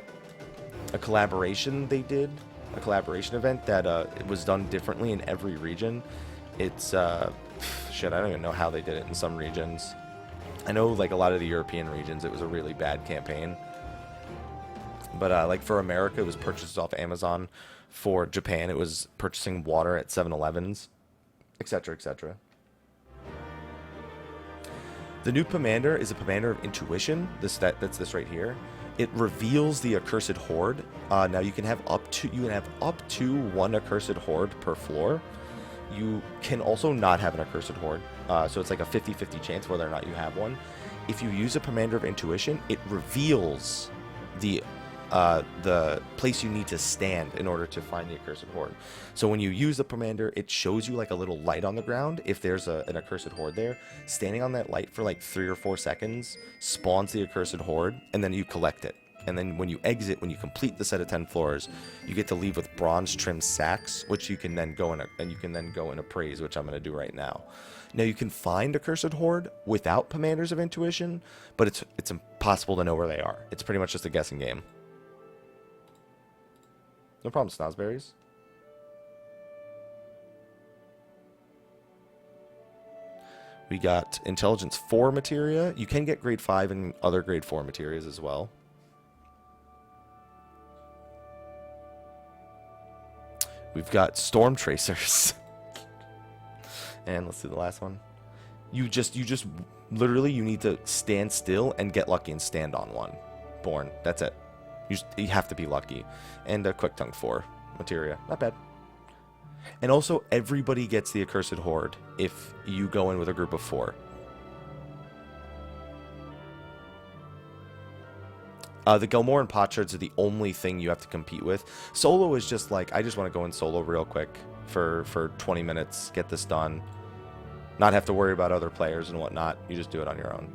collaboration they did, a collaboration event that it was done differently in every region. It's, shit, I don't even know how they did it in some regions. I know, like, a lot of the European regions, it was a really bad campaign. But, like, for America, it was purchased off Amazon. For Japan, it was purchasing water at 7-Elevens, etc., etc. The new Pomander is a Pomander of Intuition. That's this right here. It reveals the Accursed Horde. Now you can have up to 1 Accursed Horde per floor. You can also not have an Accursed Horde, so it's like a 50-50 chance whether or not you have one. If you use a Pomander of Intuition, it reveals the the place you need to stand in order to find the accursed horde. So when you use the Pomander, it shows you like a little light on the ground. If there's an accursed horde there, standing on that light for like 3 or 4 seconds spawns the accursed horde, and then you collect it. And then when you exit, when you complete the set of 10 floors, you get to leave with bronze trimmed sacks, which you can then go in appraise, which I'm going to do right now. Now you can find accursed horde without Commanders of Intuition, but it's impossible to know where they are. It's pretty much just a guessing game. No problem, Snosberries. We got Intelligence 4 materia. You can get grade 5 and other grade 4 materias as well. We've got Storm Tracers. And let's do the last one. You just literally you need to stand still and get lucky and stand on one. Born. That's it. You have to be lucky. And a Quick Tongue 4 materia. Not bad. And also, everybody gets the Accursed Horde if you go in with a group of 4. The Gelmoran Potsherds are the only thing you have to compete with. Solo is just like, I just want to go in solo real quick for 20 minutes, get this done. Not have to worry about other players and whatnot. You just do it on your own.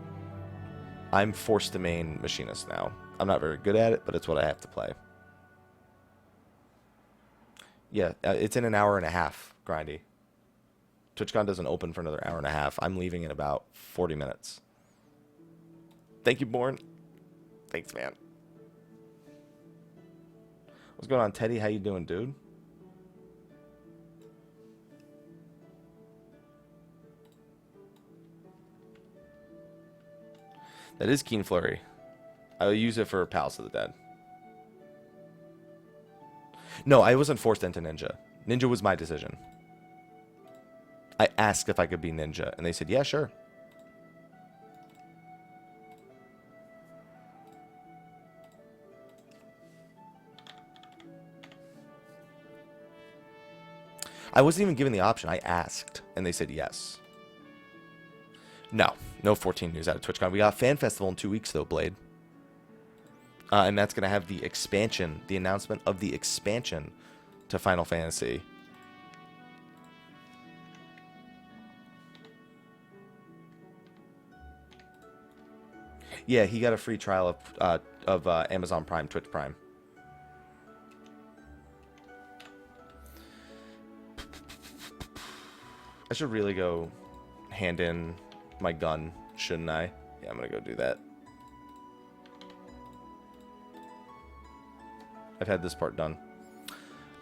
I'm forced to main Machinist now. I'm not very good at it, but it's what I have to play. Yeah, it's in an hour and a half, Grindy. TwitchCon doesn't open for another hour and a half. I'm leaving in about 40 minutes. Thank you, Born. Thanks, man. What's going on, Teddy? How you doing, dude? That is Keen Flurry. I will use it for Palace of the Dead. No, I wasn't forced into Ninja. Ninja was my decision. I asked if I could be Ninja, and they said, yeah, sure. I wasn't even given the option. I asked, and they said yes. No 14 news out of TwitchCon. We got a fan festival in 2 weeks, though, Blade. And that's going to have the expansion, the announcement of the expansion to Final Fantasy. Yeah, he got a free trial of Amazon Prime, Twitch Prime. I should really go hand in my gun, shouldn't I? Yeah, I'm going to go do that. I've had this part done.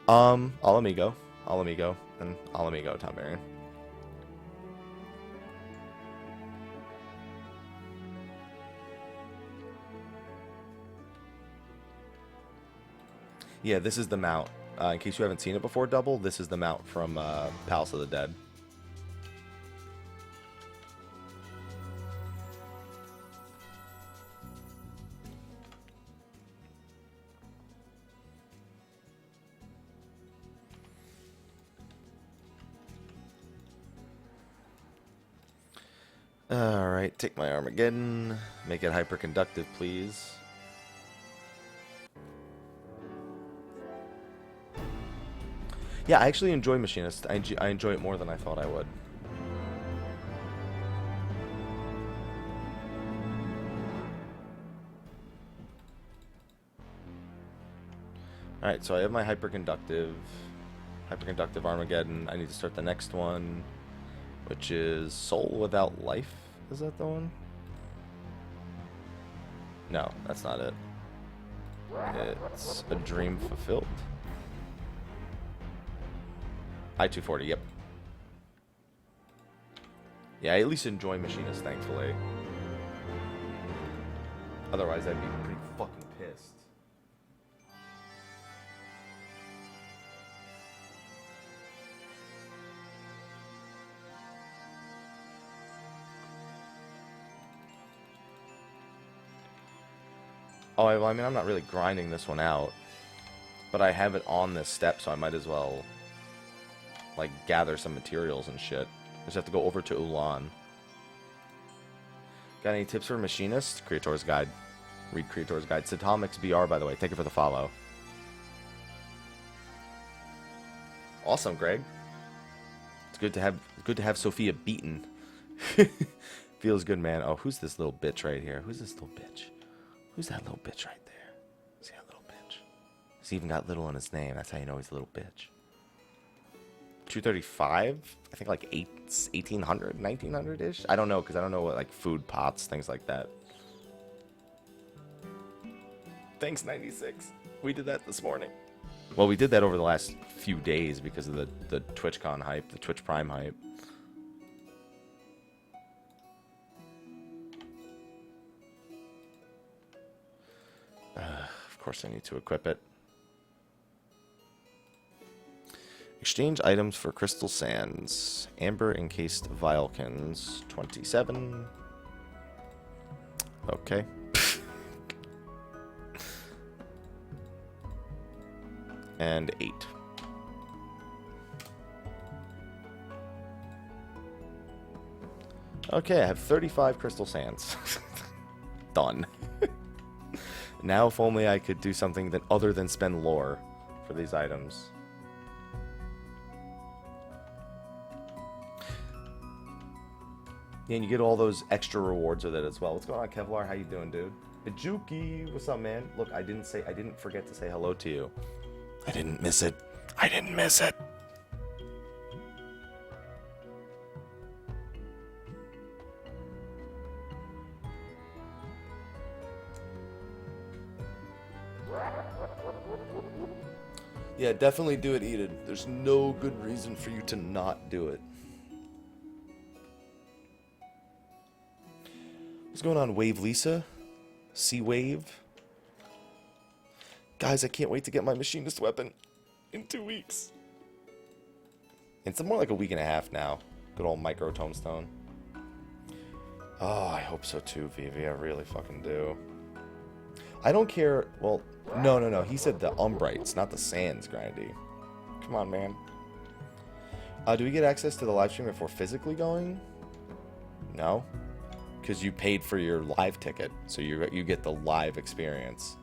Al Amigo, and Al Amigo, Tom Marion. Yeah, this is the mount. In case you haven't seen it before, Double, this is the mount from Palace of the Dead. Alright, take my Armageddon. Make it hyperconductive, please. Yeah, I actually enjoy Machinist. I enjoy it more than I thought I would. Alright, so I have my hyperconductive Armageddon. I need to start the next one, which is Soul Without Life. Is that the one? No, that's not it. It's A Dream Fulfilled. I-240, yep. Yeah, I at least enjoy Machinist, thankfully. Otherwise, I'd be pretty fucking pissed. Oh, well, I mean, I'm not really grinding this one out, but I have it on this step, so I might as well, like, gather some materials and shit. I just have to go over to Ulan. Got any tips for Machinist? Creator's Guide. Read Creator's Guide. Satomix BR, by the way. Thank you for the follow. Awesome, Greg. It's good to have Sophia beaten. Feels good, man. Oh, who's this little bitch right here? Who's this little bitch? Who's that little bitch right there? See that little bitch? He's even got little in his name. That's how you know he's a little bitch. 235? I think like 1800, 1900-ish? I don't know, because I don't know what, like, food pots, things like that. Thanks, 96. We did that this morning. Well, we did that over the last few days because of the TwitchCon hype, the Twitch Prime hype. Of course I need to equip it. Exchange items for crystal sands. Amber encased vialkins. 27. Okay. And 8. Okay, I have 35 crystal sands. Done. Now, if only I could do something that other than spend lore for these items. Yeah, and you get all those extra rewards with it as well. What's going on, Kevlar? How you doing, dude? Ijuki, what's up, man? Look, I didn't forget to say hello to you. I didn't miss it. I didn't miss it. Yeah, definitely do it, Eden. There's no good reason for you to not do it. What's going on, Wave Lisa? Sea Wave? Guys, I can't wait to get my machinist weapon in 2 weeks. It's more like a week and a half now. Good old micro tombstone. Oh, I hope so too, Vivi. I really fucking do. I don't care. Well, no. He said the Umbrites, not the Sands, Grindy. Come on, man. Do we get access to the live stream if we're physically going? No. Because you paid for your live ticket, so you get the live experience.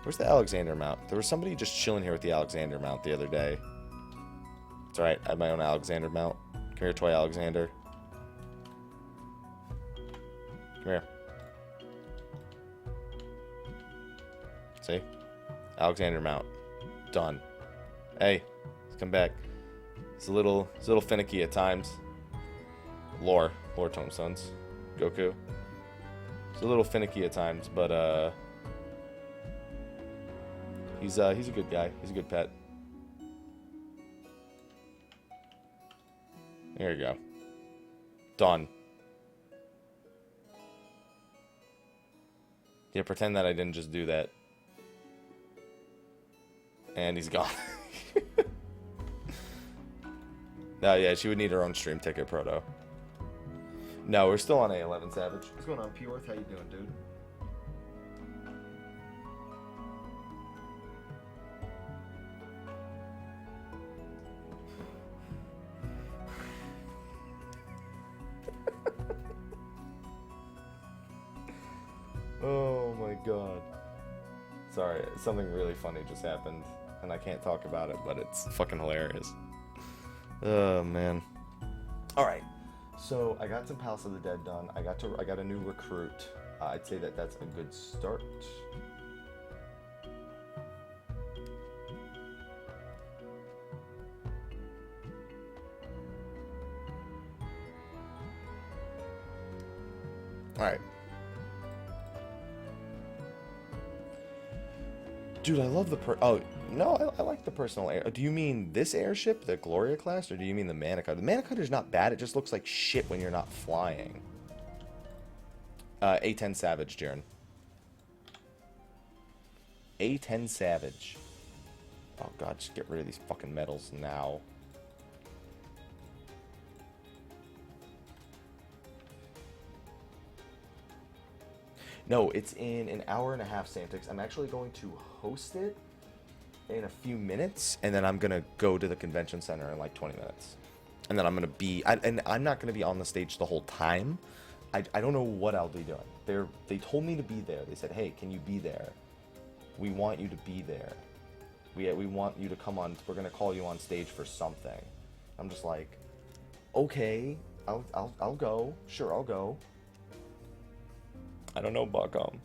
Where's the Alexander Mount? There was somebody just chilling here with the Alexander Mount the other day. It's alright, I have my own Alexander Mount. Come here, toy Alexander. Come here. See? Alexander Mount. Done. Hey, let's come back. It's a little finicky at times. Lore tombstones. Goku. It's a little finicky at times, but he's a good guy. He's a good pet. There you go. Done. Yeah, pretend that I didn't just do that. And he's gone. No, yeah, she would need her own stream ticket, Proto. No, we're still on A11 Savage. What's going on, P-Worth? How you doing, dude? Oh my god. Sorry, something really funny just happened, and I can't talk about it, but it's fucking hilarious. Oh man. Alright, so I got some Palace of the Dead done. I got a new recruit. I'd say that's a good start. Alright. Dude, I love the oh, no, I like the personal air. Do you mean this airship, the Gloria class, or do you mean the Mana Cutter? The Mana Cutter's not bad, it just looks like shit when you're not flying. A10 Savage, Jaren. A10 Savage. Oh god, just get rid of these fucking medals now. No, it's in an hour and a half, Santix. I'm actually going to host it in a few minutes, and then I'm going to go to the convention center in like 20 minutes. and then I'm gonna be, and I'm not gonna be on the stage the whole time. I don't know what I'll be doing. They told me to be there. They said, hey, can you be there? We want you to be there. We want you to come on. We're gonna call you on stage for something. I'm just like, okay, I'll go. Sure, I'll go. I don't know, Buckham.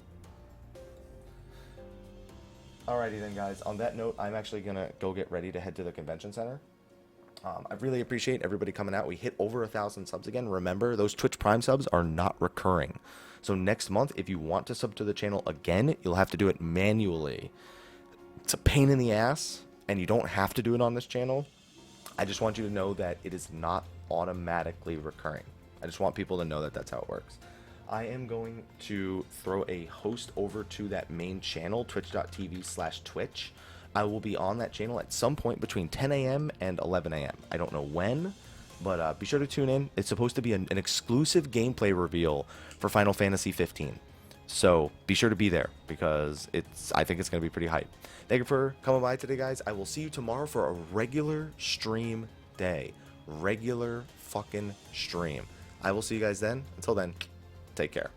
Alrighty then, guys. On that note, I'm actually gonna go get ready to head to the convention center. I really appreciate everybody coming out. We hit over 1,000 subs again. Remember, those Twitch Prime subs are not recurring. So next month, if you want to sub to the channel again, you'll have to do it manually. It's a pain in the ass, and you don't have to do it on this channel. I just want you to know that it is not automatically recurring. I just want people to know that that's how it works. I am going to throw a host over to that main channel, twitch.tv/Twitch. I will be on that channel at some point between 10 a.m. and 11 a.m. I don't know when, but be sure to tune in. It's supposed to be an exclusive gameplay reveal for Final Fantasy 15. So be sure to be there because I think it's going to be pretty hype. Thank you for coming by today, guys. I will see you tomorrow for a regular stream day. Regular fucking stream. I will see you guys then. Until then, take care.